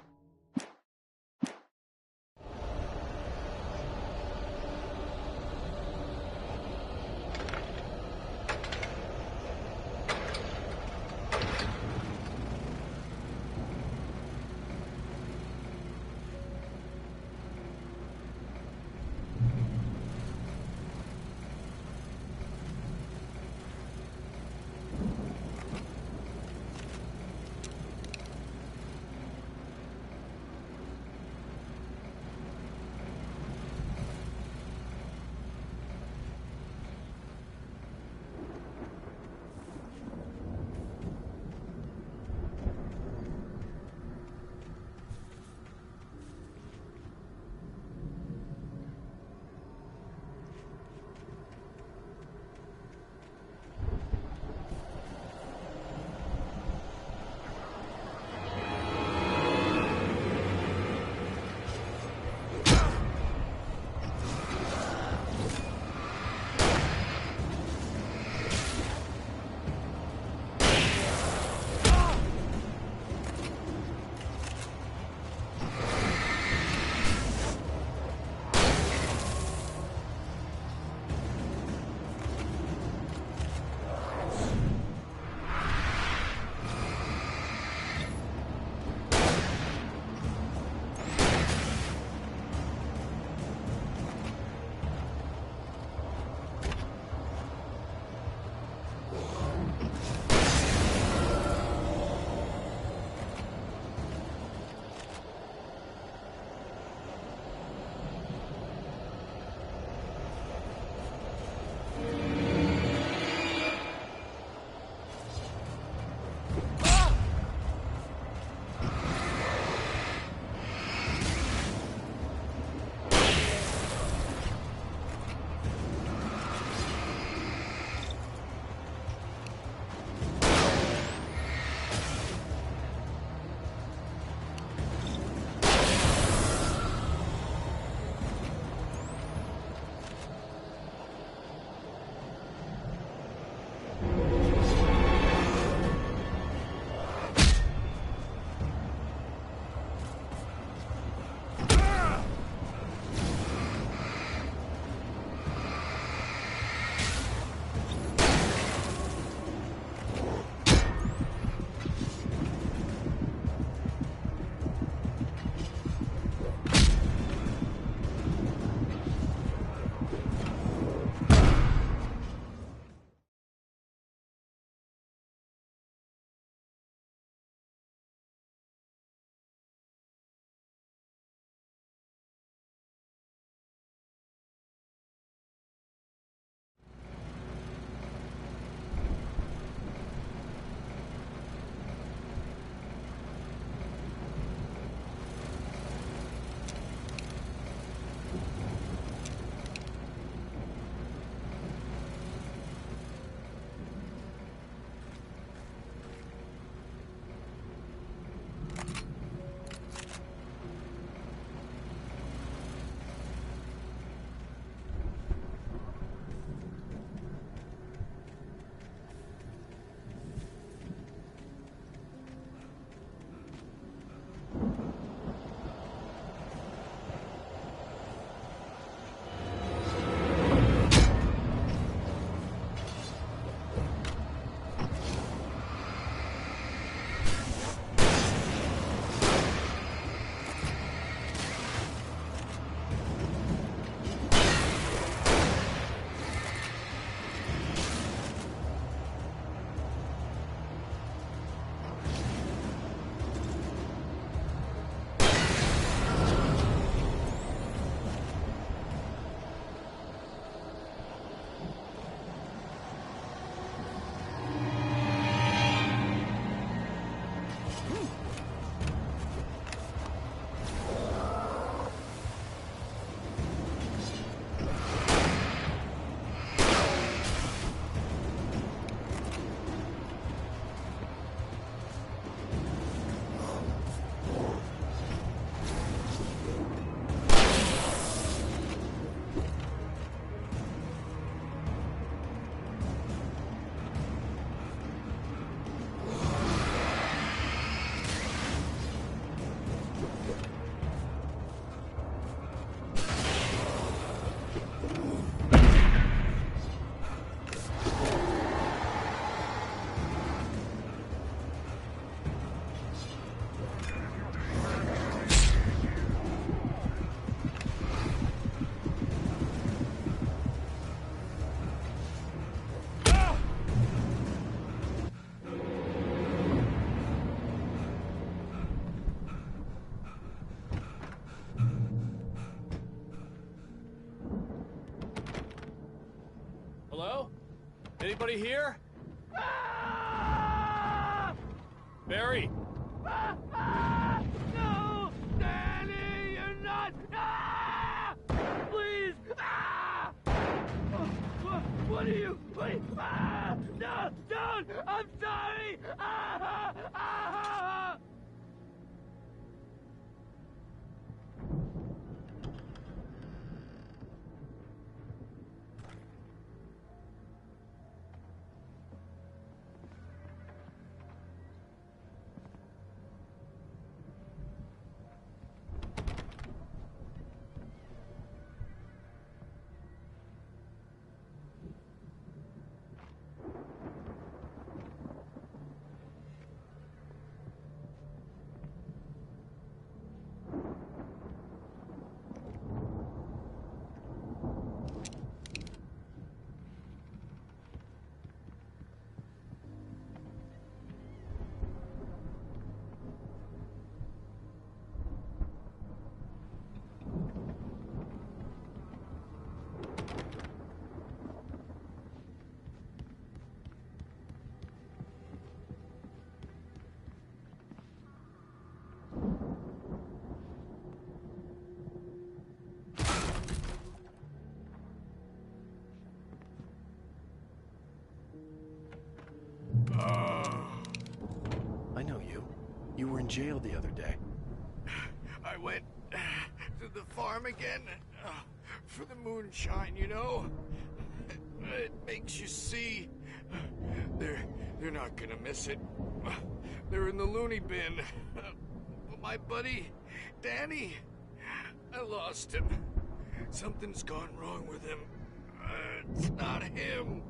Anybody here? Barry! No! Danny, you're not! Please! What are you? Please! No! Don't! I'm sorry! I know you. You were in jail the other day. I went to the farm again for the moonshine, you know? It makes you see. They're not gonna miss it. They're in the loony bin. My buddy, Danny, I lost him. Something's gone wrong with him. It's not him.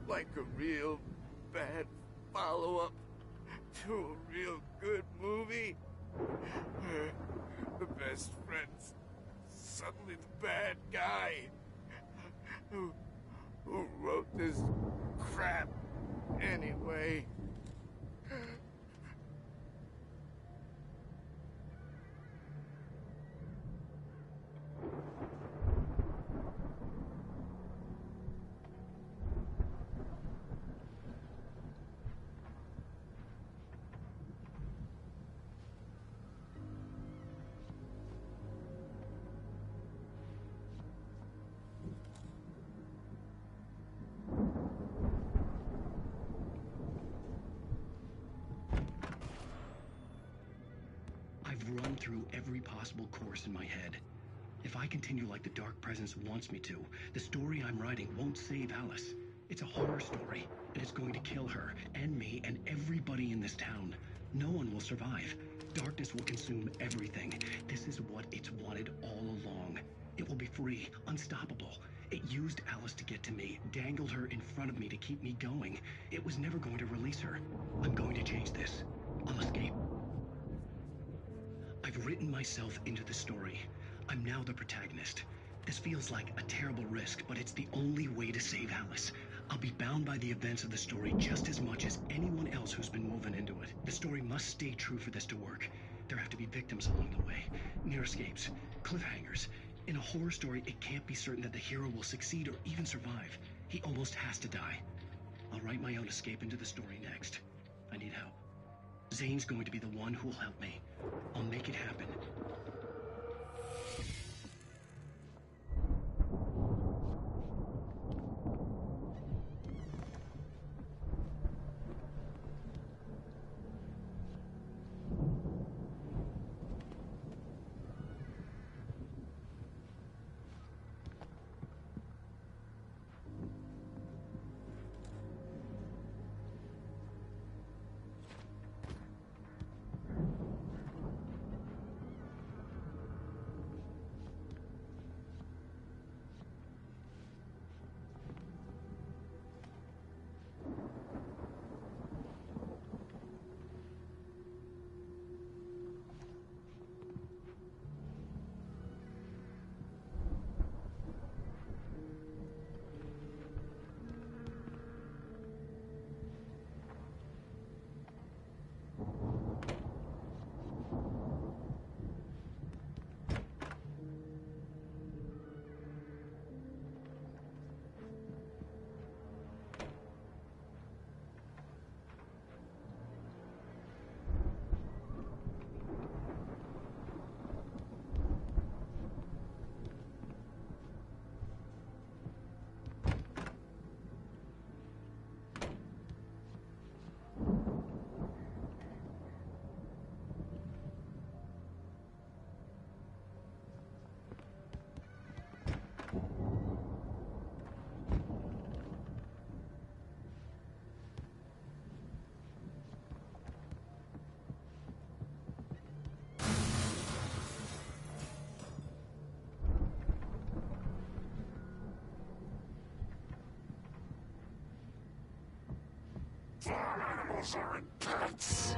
Like a real bad follow-up to a real good movie. The best friend's suddenly the bad guy. Who wrote this crap anyway? I've run through every possible course in my head. If I continue like the Dark Presence wants me to, the story I'm writing won't save Alice. It's a horror story, and it's going to kill her, and me, and everybody in this town. No one will survive. Darkness will consume everything. This is what it's wanted all along. It will be free, unstoppable. It used Alice to get to me, dangled her in front of me to keep me going. It was never going to release her. I'm going to change this. I'll escape. I've written myself into the story. I'm now the protagonist. This feels like a terrible risk, but it's the only way to save Alice. I'll be bound by the events of the story just as much as anyone else who's been woven into it. The story must stay true for this to work. There have to be victims along the way, near escapes, cliffhangers. In a horror story, it can't be certain that the hero will succeed or even survive. He almost has to die. I'll write my own escape into the story next. I need help. Zane's going to be the one who'll help me. I'll make it happen. Farm animals aren't pets.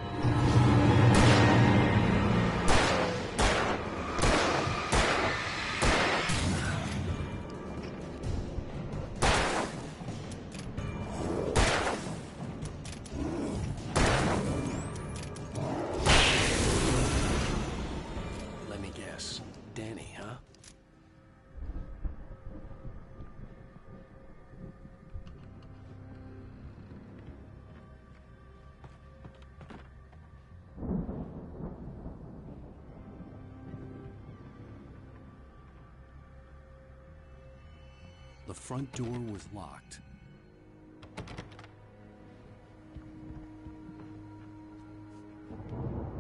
Let me guess. Danny, huh? The front door was locked.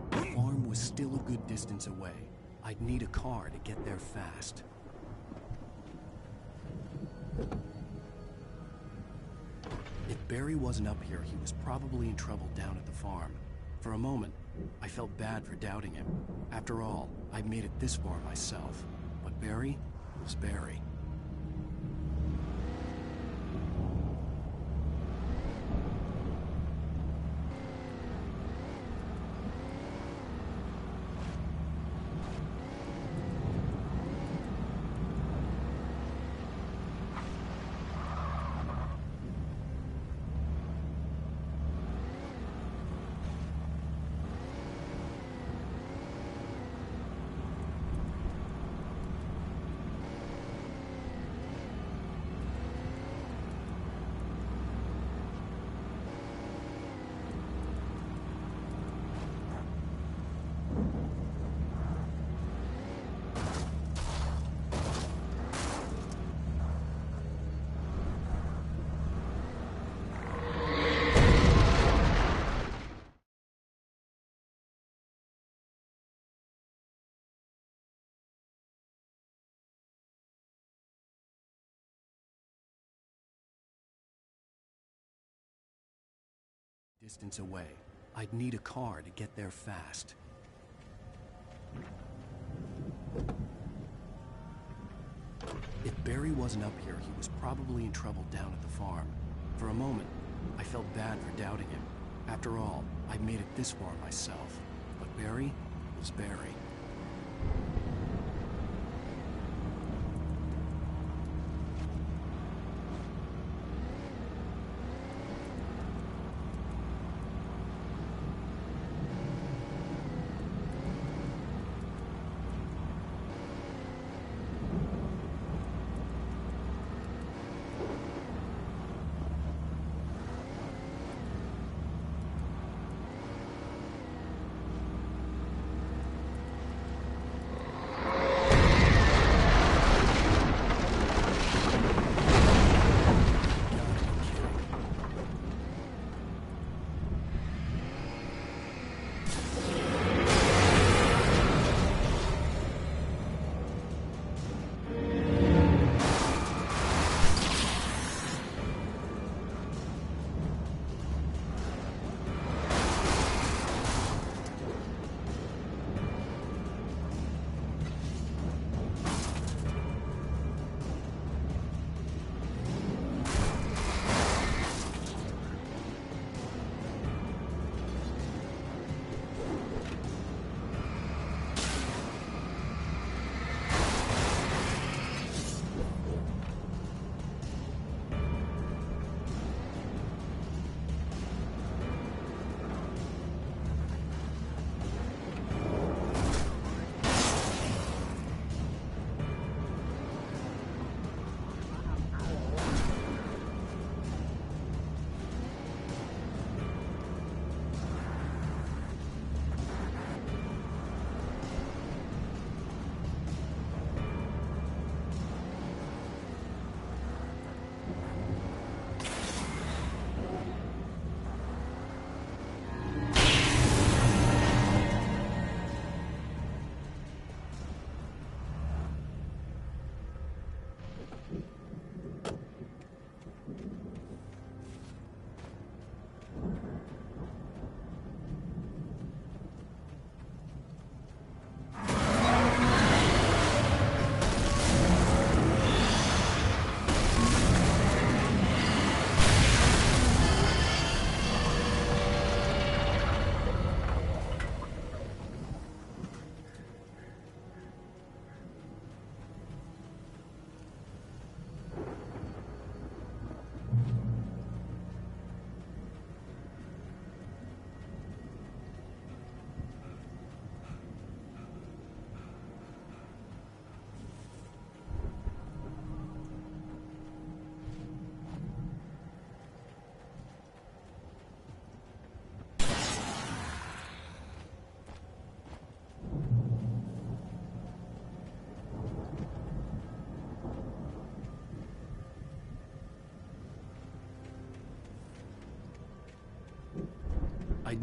The farm was still a good distance away. I'd need a car to get there fast. If Barry wasn't up here, he was probably in trouble down at the farm. For a moment, I felt bad for doubting him. After all, I'd made it this far myself. But Barry was Barry. Distance away. I'd need a car to get there fast. If Barry wasn't up here, he was probably in trouble down at the farm. For a moment, I felt bad for doubting him. After all, I'd made it this far myself. But Barry was Barry.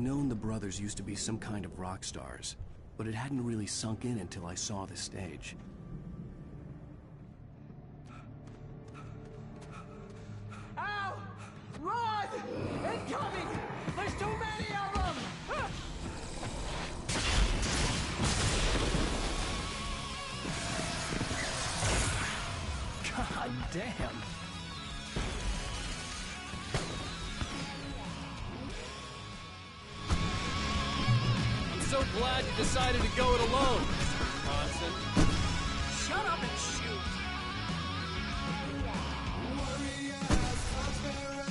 known the brothers used to be some kind of rock stars, but it hadn't really sunk in until I saw the stage. Ow! Run! Incoming! There's too many of them! God damn! I'm so glad you decided to go it alone, Mr. Bronson. Shut up and shoot!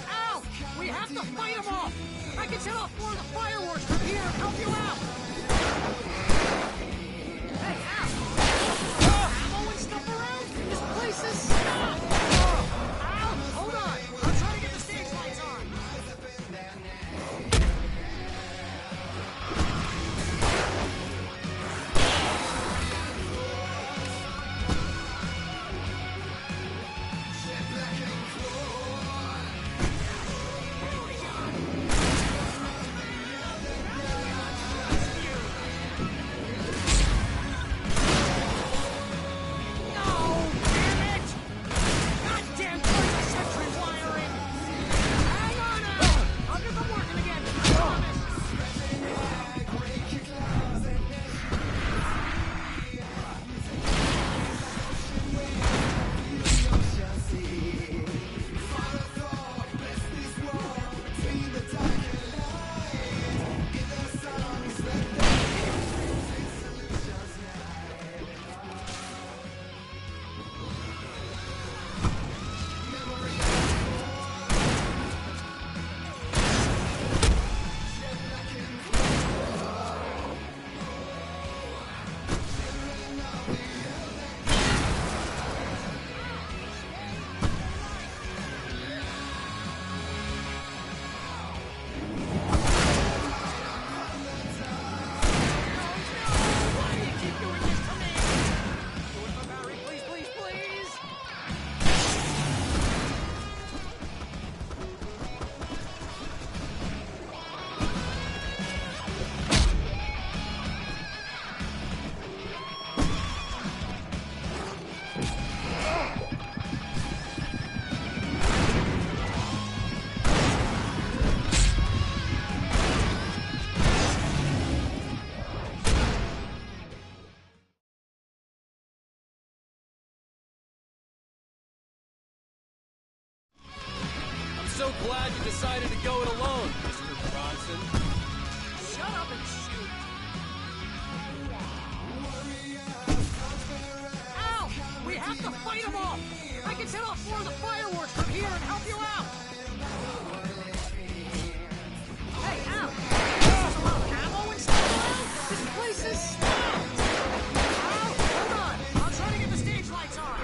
Ow! We have to fight them off! I can set off more of the fireworks from here and help you out! Hey, ow! Ammo and stuff around? This place is stopped! Ow! Hold on! I'm trying to get the stage lights on! So glad you decided to go it alone, Mr. Bronson. Shut up and shoot! Ow! We have to fight them off! I can set off more of the fireworks from here and help you out! Hey, ow! There's a lot of ammo and stuff around? This place is stopped! Ow! Hold on! I'm trying to get the stage lights on!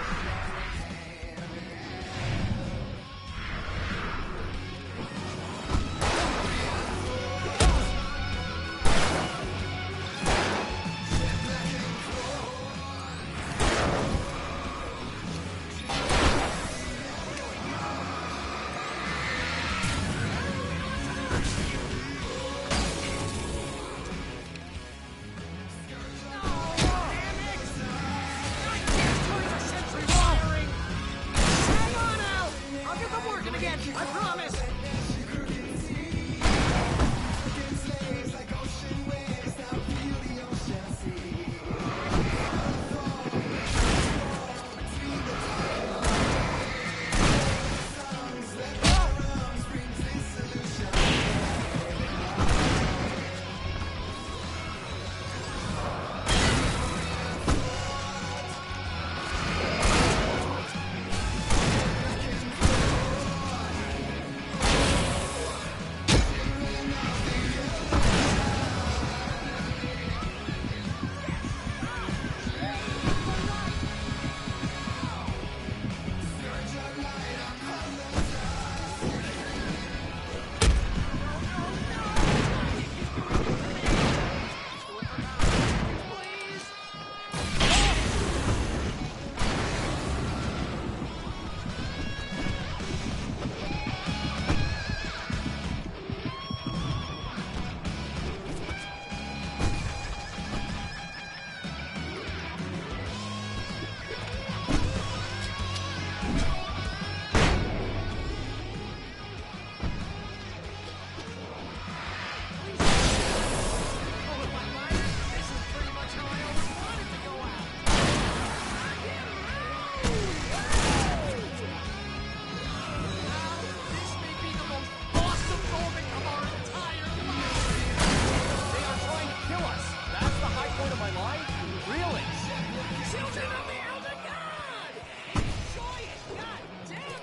children of the Elder God! Enjoy it! God damn it!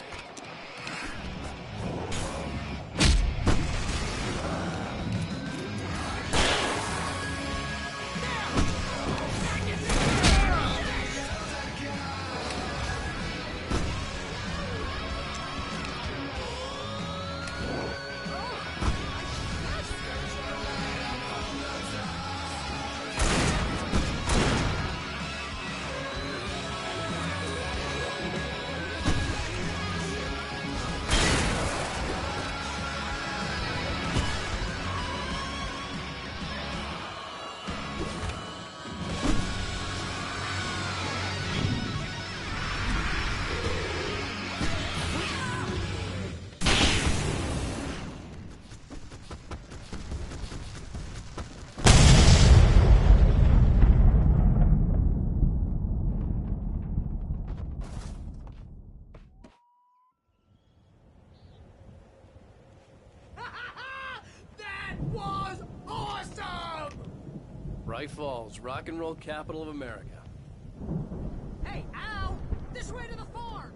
Was awesome! Bright Falls, rock and roll capital of America. Hey, Al! This way to the farm!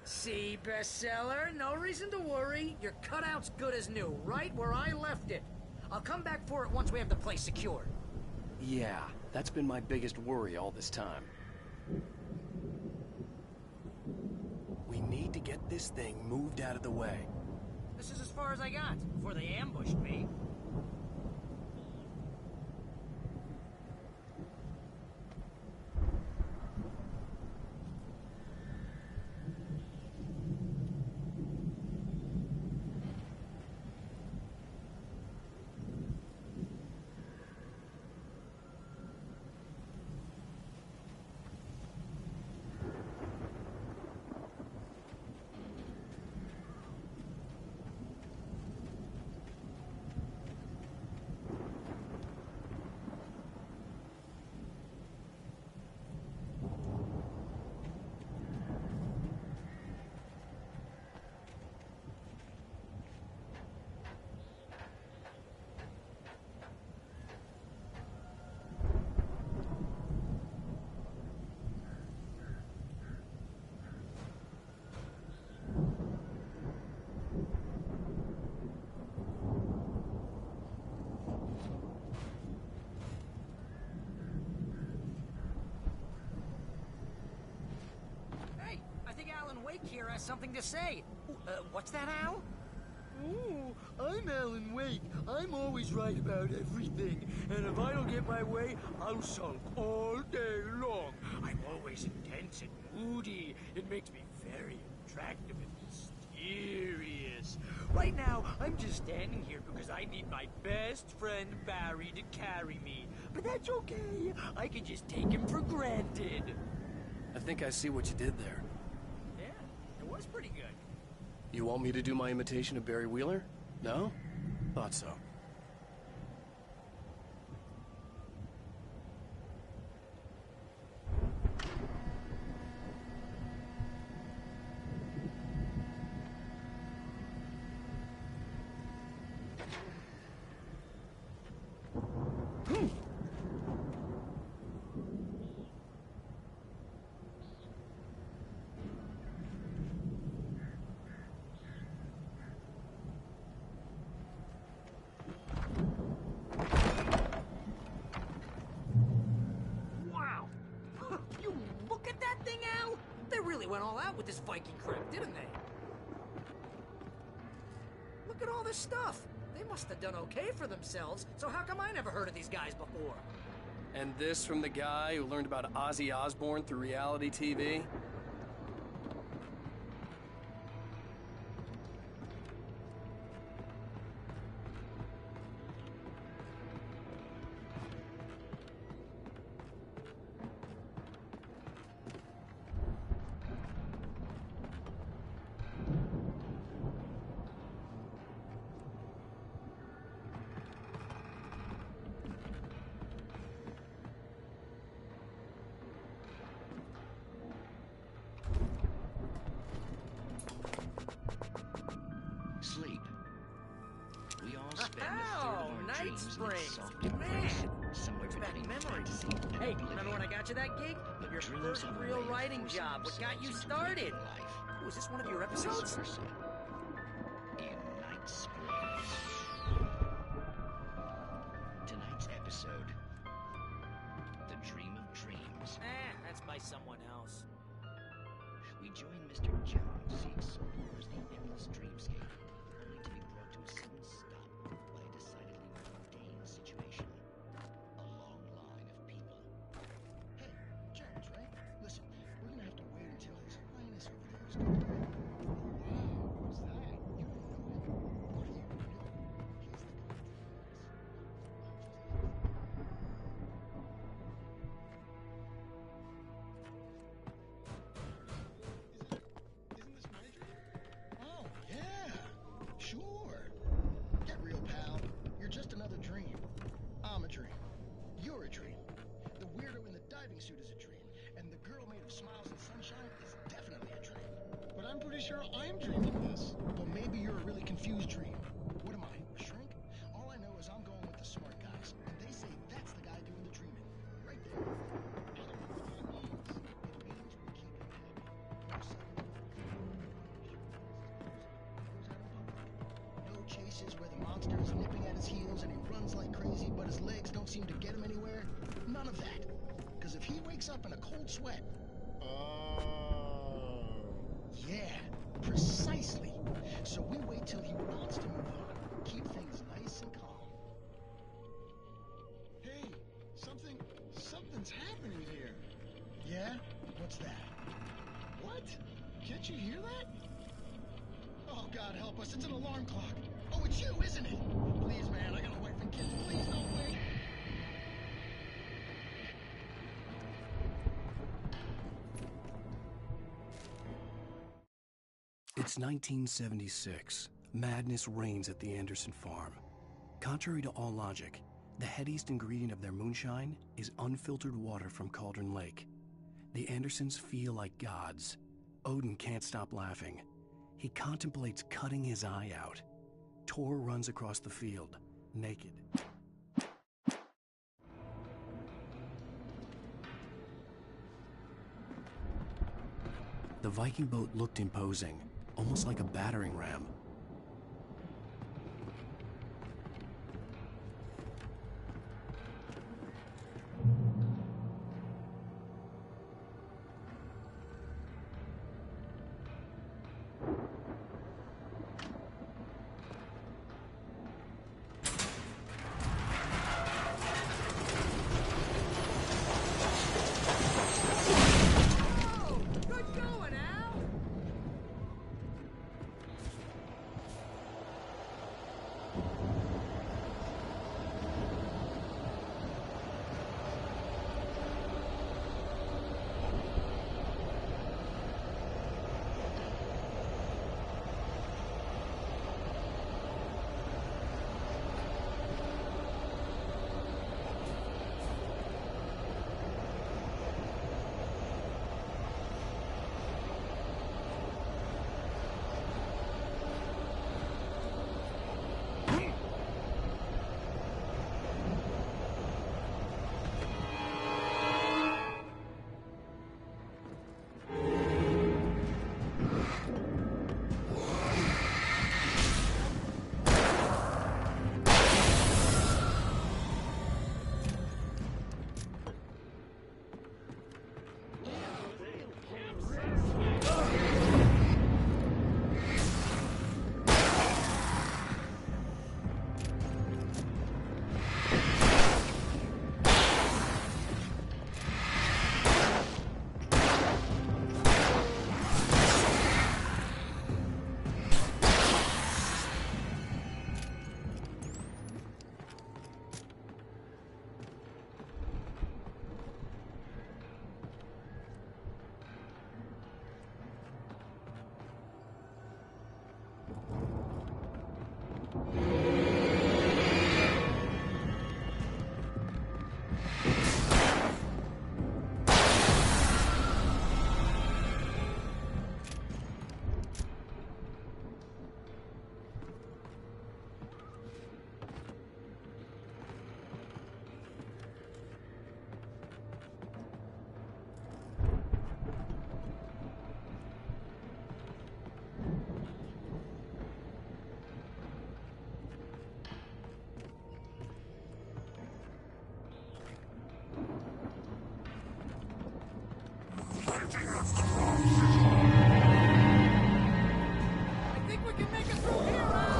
See, bestseller? No reason to worry. Your cutout's good as new, right where I left it. I'll come back for it once we have the place secured. Yeah, that's been my biggest worry all this time. We need to get this thing moved out of the way. This is as far as I got before they ambushed me. Here has something to say. What's that, Al? Oh, I'm Alan Wake. I'm always right about everything. And if I don't get my way, I'll sulk all day long. I'm always intense and moody. It makes me very attractive and mysterious. Right now, I'm just standing here because I need my best friend Barry to carry me. But that's okay. I can just take him for granted. I think I see what you did there. Was pretty good. You want me to do my imitation of Barry Wheeler? No? Thought so. Went all out with this Viking crap, didn't they? this stuff. They must have done okay for themselves, so how come I never heard of these guys before? And this from the guy who learned about Ozzy Osbourne through reality TV? Sleep. We all spend a third of our Night dreams in Springs. soft Man, embrace, somewhere brings back between memories. fantasy and Hey, oblivion. remember when I got you that gig? But Your dreams first have a real way of writing forcing job. What got you themselves into started? waking life. Was this one of your Vice episodes? versa. In Night Springs. Tonight's episode, The Dream of Dreams. That's by someone else. We join Mr. John as he explores the endless dreamscape, only to be brought to a sudden stop by a decidedly mundane situation. A long line of people. Hey, Jones, right? Listen, we're gonna have to wait until His Highness over there is gone. Wow, who's that? You don't know him. What are you gonna do? He's the guy Isn't this my dream? Oh, yeah. Sure. Get real, pal. You're just another dream. I'm a dream. You're a dream. The weirdo in the diving suit is a dream. And the girl made of smiles and sunshine is definitely a dream. But I'm pretty sure I'm dreaming this. Well, maybe you're a really confused dream. What am I, a shrink? All I know is I'm going with the smart guys. And they say that's the guy doing the dreaming. Right there. I don't know what that means. It means we keep him happy. No second no chases where the monster is nipping at his heels and he runs like crazy, but his legs don't seem to get him anywhere. None of that. Because if he wakes up in a cold sweat... Oh. Yeah, precisely. So we wait till he wants to move on. Keep things nice and calm. Hey, something's happening here. Yeah? What's that? What? Can't you hear that? Oh, God help us. It's an alarm clock. Oh, it's you, isn't it? Please, man, I got a wife and kids. Please don't wait. It's 1976. Madness reigns at the Anderson farm. Contrary to all logic, the headiest ingredient of their moonshine is unfiltered water from Cauldron Lake. The Andersons feel like gods. Odin can't stop laughing. He contemplates cutting his eye out. Tor runs across the field, naked. The Viking boat looked imposing, almost like a battering ram. I think we can make it through here, Al!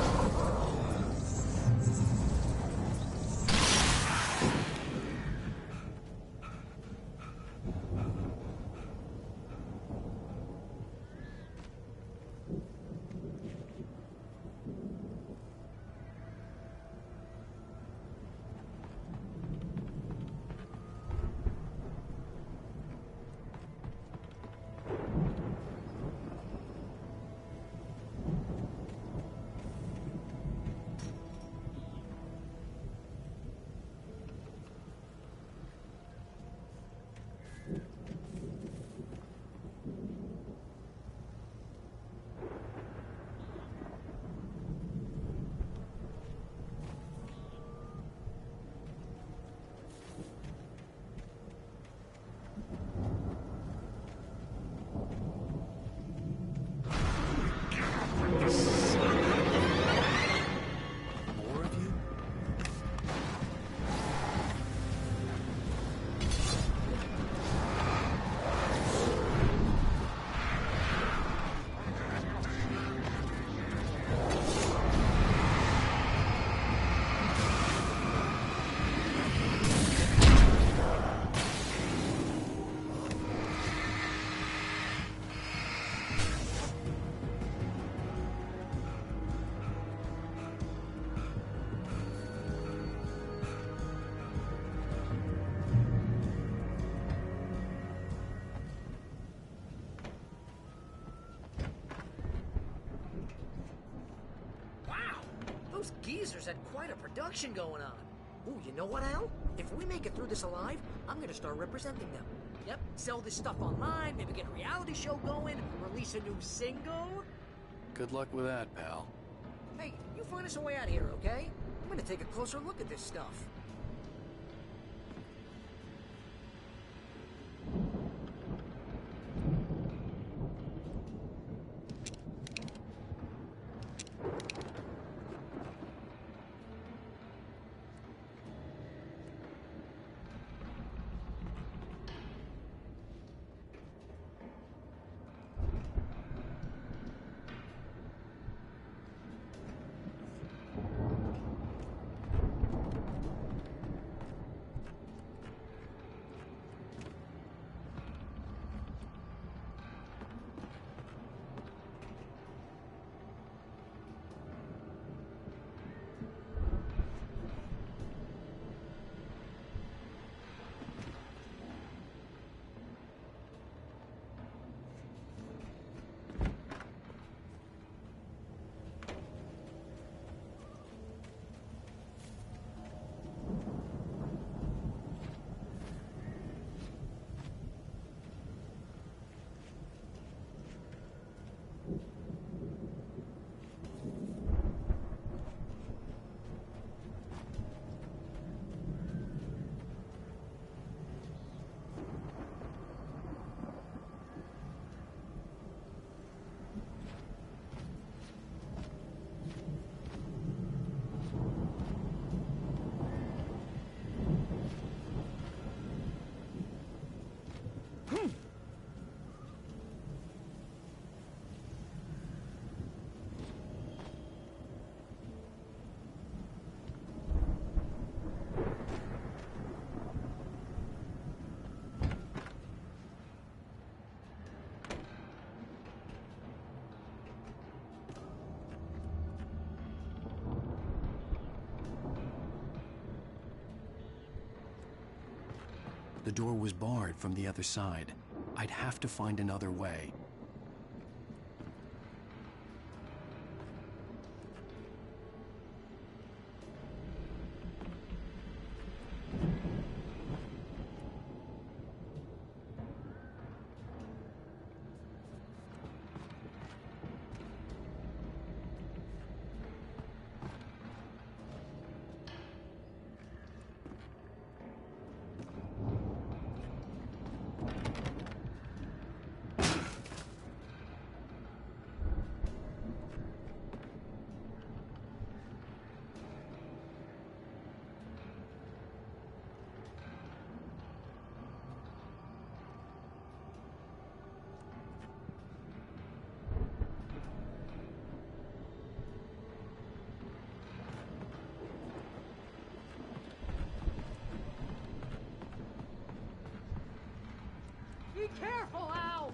Those geezers had quite a production going on. Ooh, you know what, Al? If we make it through this alive, I'm gonna start representing them. Yep, sell this stuff online, maybe get a reality show going, release a new single. Good luck with that, pal. Hey, you find us a way out of here, okay? I'm gonna take a closer look at this stuff. The door was barred from the other side. I'd have to find another way. Be careful, Al!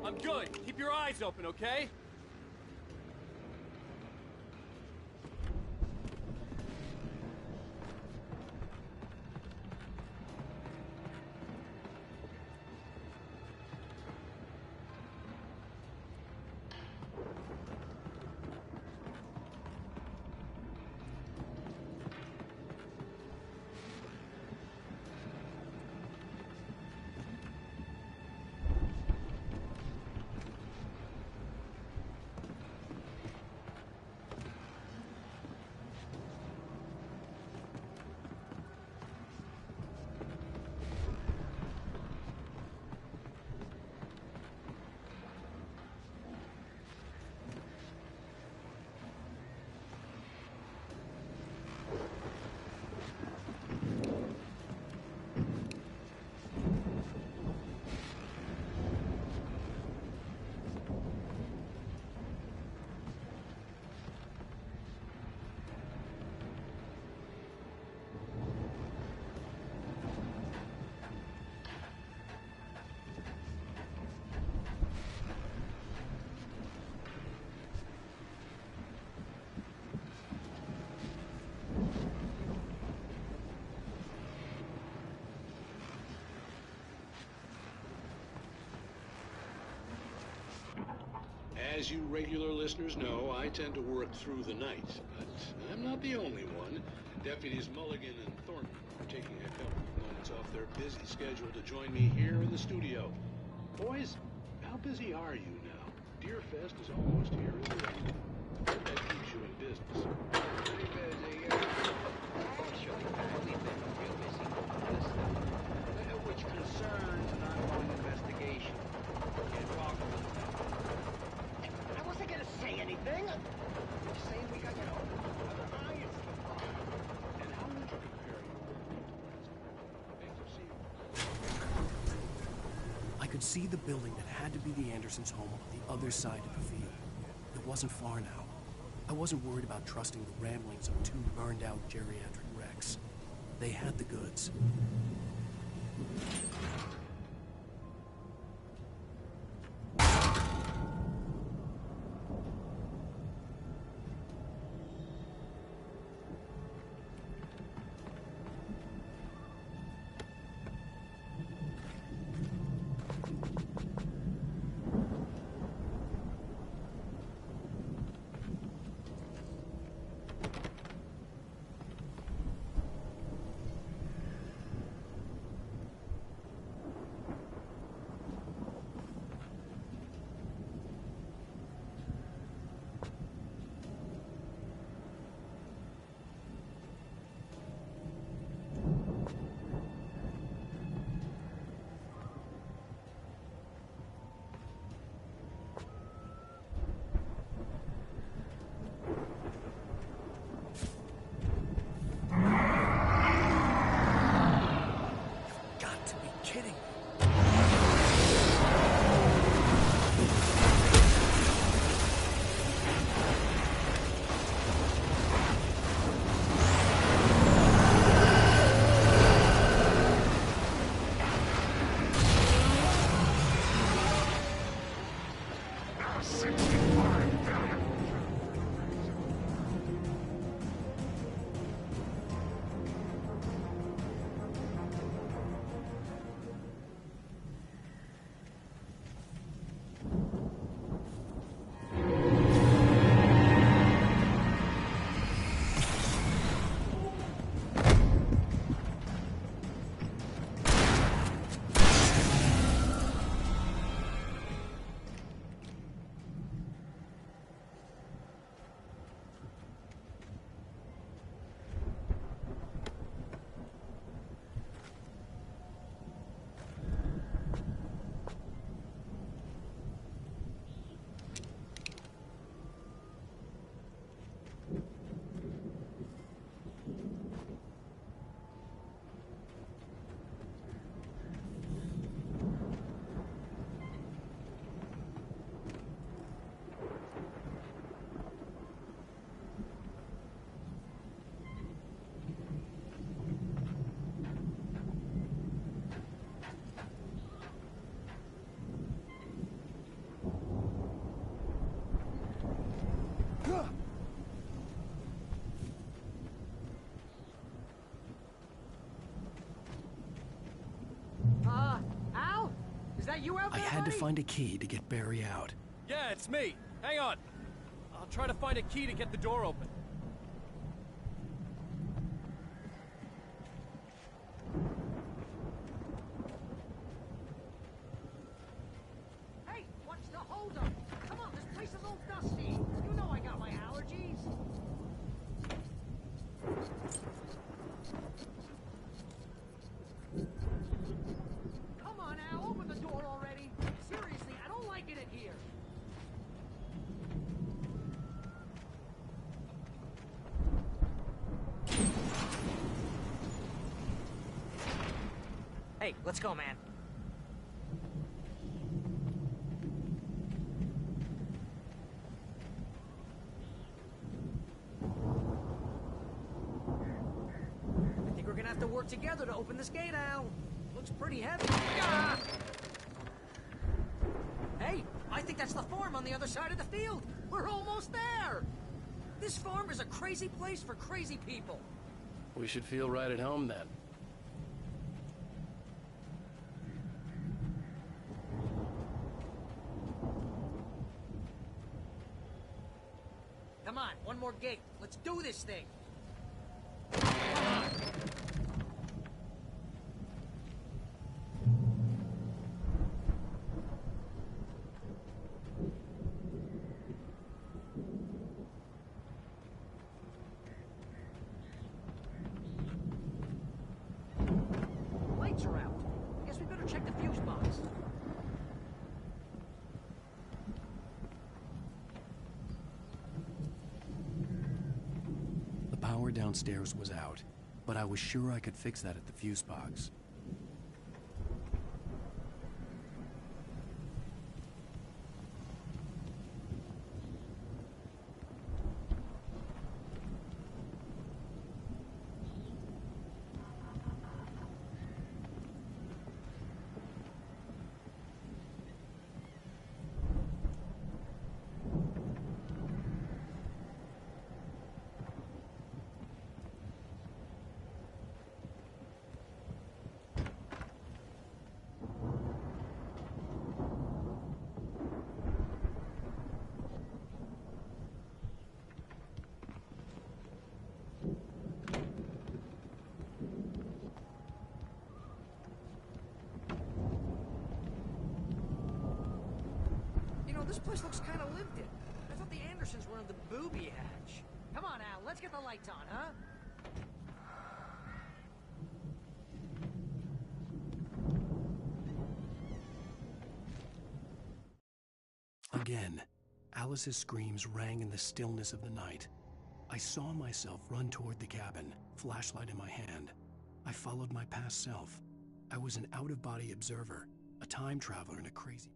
I'm good. Keep your eyes open, okay? As you regular listeners know, I tend to work through the night, but I'm not the only one. Deputies Mulligan and Thornton are taking a couple of moments off their busy schedule to join me here in the studio. Boys, how busy are you now? Deerfest is almost here, isn't it? I hope that keeps you in business. Pretty busy, yeah. Actually, we've been real busy with stuff, which concerns an ongoing investigation. Can't talk about that. I wasn't gonna say anything. Just saying we got, other eyes to the prize. And how would you compare your work? I could see the building that had to be the Andersons' home on the other side of the field. It wasn't far now. I wasn't worried about trusting the ramblings of two burned-out geriatric wrecks. They had the goods. out I there, had to buddy? find a key to get Barry out. Yeah, it's me. Hang on. I'll try to find a key to get the door open. Hey, what's the holdup? Come on, this place is all dusty. You know I got my allergies. Come on, Al, open the door already. Seriously, I don't like it in here. Hey, let's go, man. I think we're gonna have to work together to open this gate, Al. Looks pretty heavy. Ah! Hey, I think that's the farm on the other side of the field. We're almost there. This farm is a crazy place for crazy people. We should feel right at home then. Come on, one more gate. Let's do this thing. Lights are out. I guess we better check the fuse box. The power downstairs was out, but I was sure I could fix that at the fuse box. This place looks kind of lived in. I thought the Andersons were in the booby hatch. Come on, Al, let's get the lights on, huh? Again, Alice's screams rang in the stillness of the night. I saw myself run toward the cabin, flashlight in my hand. I followed my past self. I was an out-of-body observer, a time traveler in a crazy...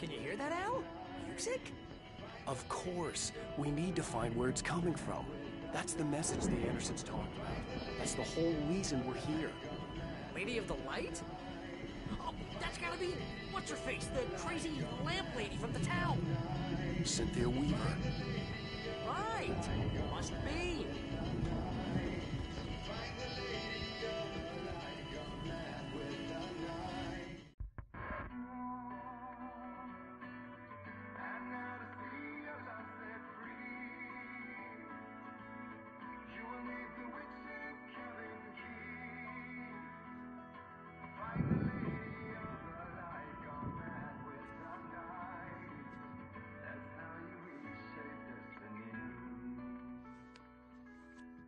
Can you hear that, Al? Music? Of course. We need to find where it's coming from. That's the message the Andersons talked about. That's the whole reason we're here. Lady of the Light? Oh, that's gotta be... what's-her-face? The crazy lamp lady from the town. Cynthia Weaver. Right. Must be.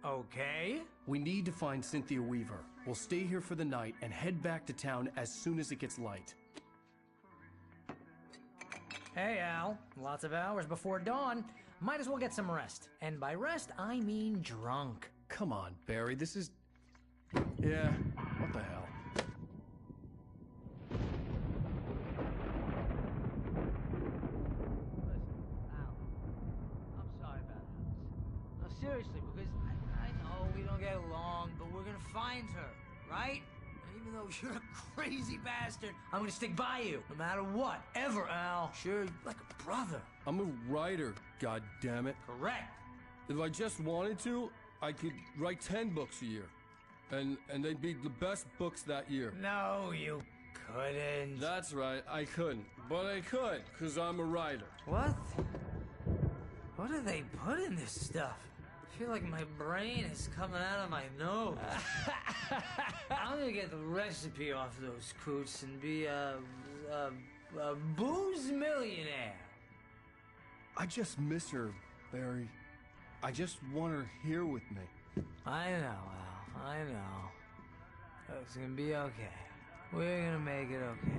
Okay. We need to find Cynthia Weaver. We'll stay here for the night and head back to town as soon as it gets light. Hey, Al. Lots of hours before dawn. Might as well get some rest. And by rest, I mean drunk. Come on, Barry, this is... Yeah, what the hell? No, seriously, because I know we don't get along, but we're gonna find her, right? And even though you're a crazy bastard, I'm gonna stick by you, no matter what, ever, Al. Sure, like a brother. I'm a writer, goddammit. Correct. If I just wanted to, I could write 10 books a year. And they'd be the best books that year. No, you couldn't. That's right, I couldn't. But I could, because I'm a writer. What? What do they put in this stuff? I feel like my brain is coming out of my nose. I'm gonna get the recipe off those coots and be a booze millionaire. I just miss her, Barry. I just want her here with me. I know, Al. I know. It's gonna be okay. We're gonna make it okay.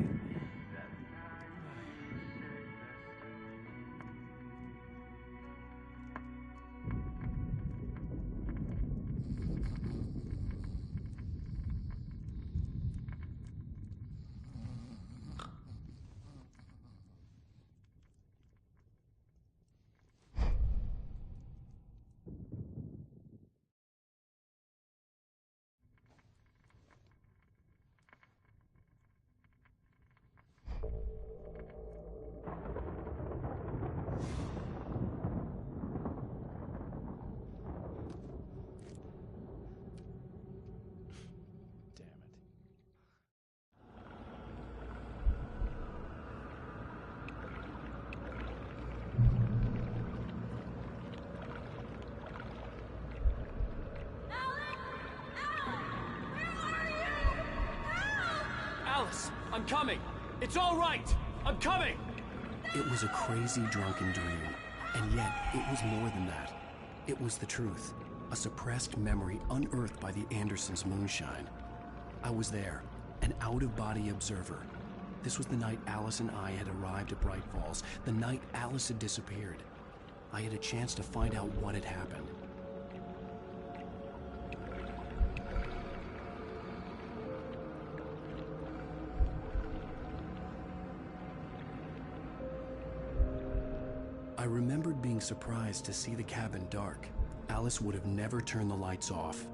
Alice, I'm coming. It's all right. I'm coming. It was a crazy drunken dream, and yet it was more than that. It was the truth, a suppressed memory unearthed by the Andersons' moonshine. I was there, an out-of-body observer. This was the night Alice and I had arrived at Bright Falls, the night Alice had disappeared. I had a chance to find out what had happened. I remembered being surprised to see the cabin dark. Alice would have never turned the lights off.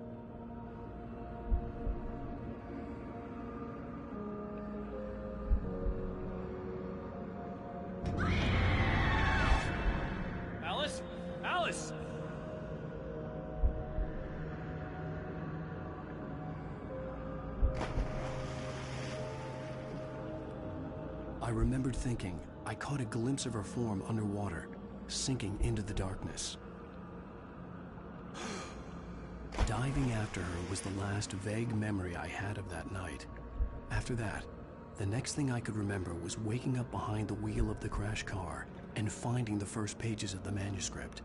Alice? Alice! I remembered thinking I caught a glimpse of her form underwater, sinking into the darkness. Diving after her was the last vague memory I had of that night. After that, the next thing I could remember was waking up behind the wheel of the crashed car and finding the first pages of the manuscript.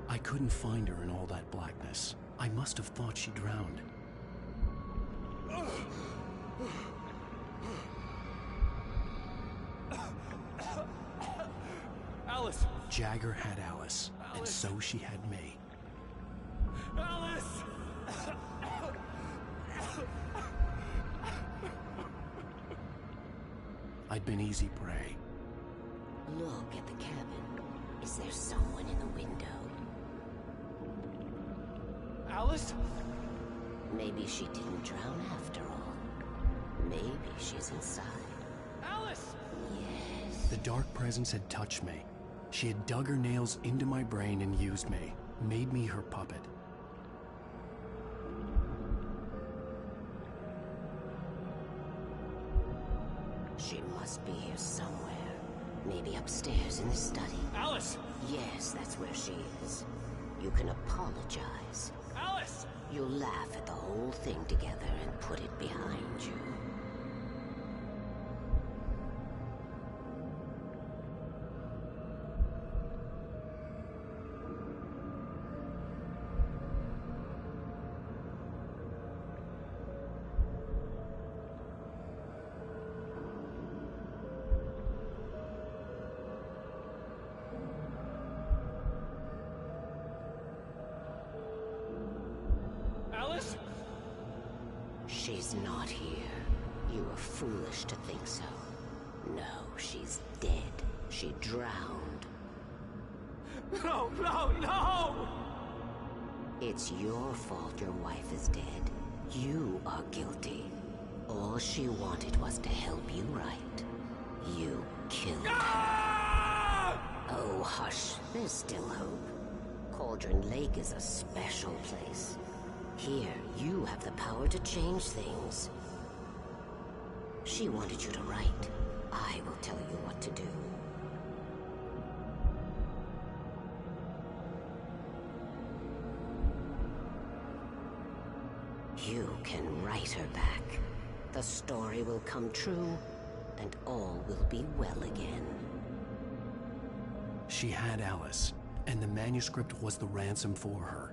I couldn't find her in all that blackness. I must have thought she drowned. Alice! Jagger had Alice, and so she had me. Alice! I'd been easy prey. Look at the cabin. Is there someone in the window? Alice? Maybe she didn't drown after all. Maybe she's inside. Alice! Yes. The dark presence had touched me. She had dug her nails into my brain and used me, made me her puppet. She must be here somewhere. Maybe upstairs in the study. Alice! Yes, that's where she is. You can apologize. Alice! You'll laugh at the whole thing together and put it behind you. She's not here. You were foolish to think so. No, she's dead. She drowned. No, no, no! It's your fault your wife is dead. You are guilty. All she wanted was to help you right. You killed her. Oh, hush. There's still hope. Cauldron Lake is a special place. Here, you have the power to change things. She wanted you to write. I will tell you what to do. You can write her back. The story will come true, and all will be well again. She had Alice, and the manuscript was the ransom for her.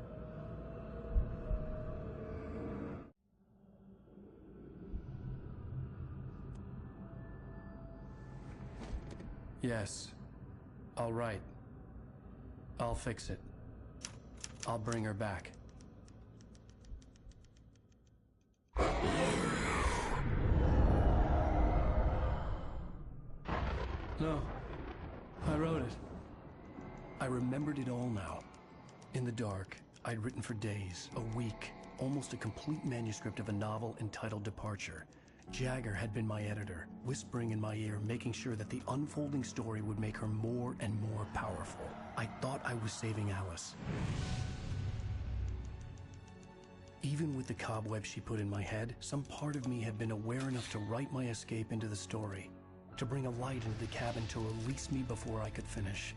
Yes. All right. I'll fix it. I'll bring her back. No. I wrote it. I remembered it all now. In the dark, I'd written for days, a week, almost a complete manuscript of a novel entitled Departure. Jagger had been my editor, whispering in my ear, making sure that the unfolding story would make her more and more powerful. I thought I was saving Alice. Even with the cobweb she put in my head, some part of me had been aware enough to write my escape into the story, to bring a light into the cabin to release me before I could finish,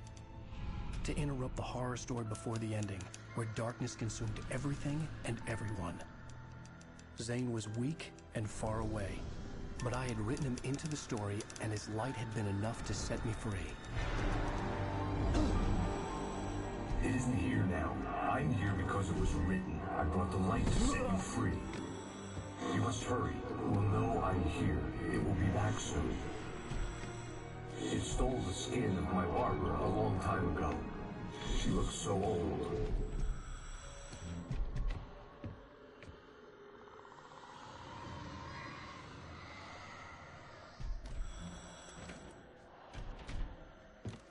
to interrupt the horror story before the ending, where darkness consumed everything and everyone. Zane was weak and far away, but I had written him into the story, and his light had been enough to set me free. It isn't here now. I'm here because it was written. I brought the light to set you free. You must hurry. It will know I'm here. It will be back soon. It stole the skin of my barber a long time ago. She looks so old.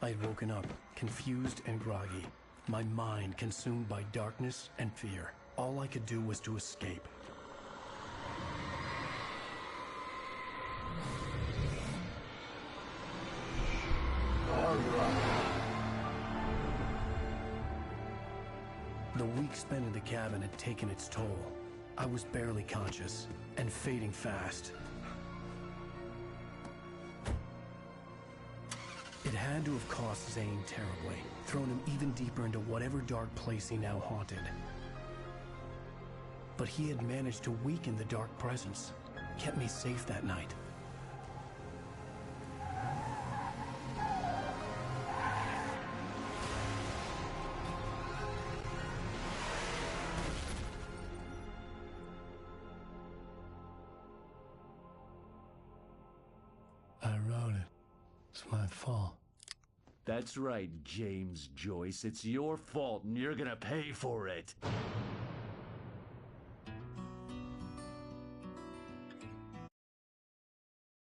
I'd woken up, confused and groggy, my mind consumed by darkness and fear. All I could do was to escape. The week spent in the cabin had taken its toll. I was barely conscious, and fading fast. It had to have cost Zane terribly, thrown him even deeper into whatever dark place he now haunted. But he had managed to weaken the dark presence, kept me safe that night. I wrote it. It's my fault. That's right, James Joyce. It's your fault, and you're gonna pay for it.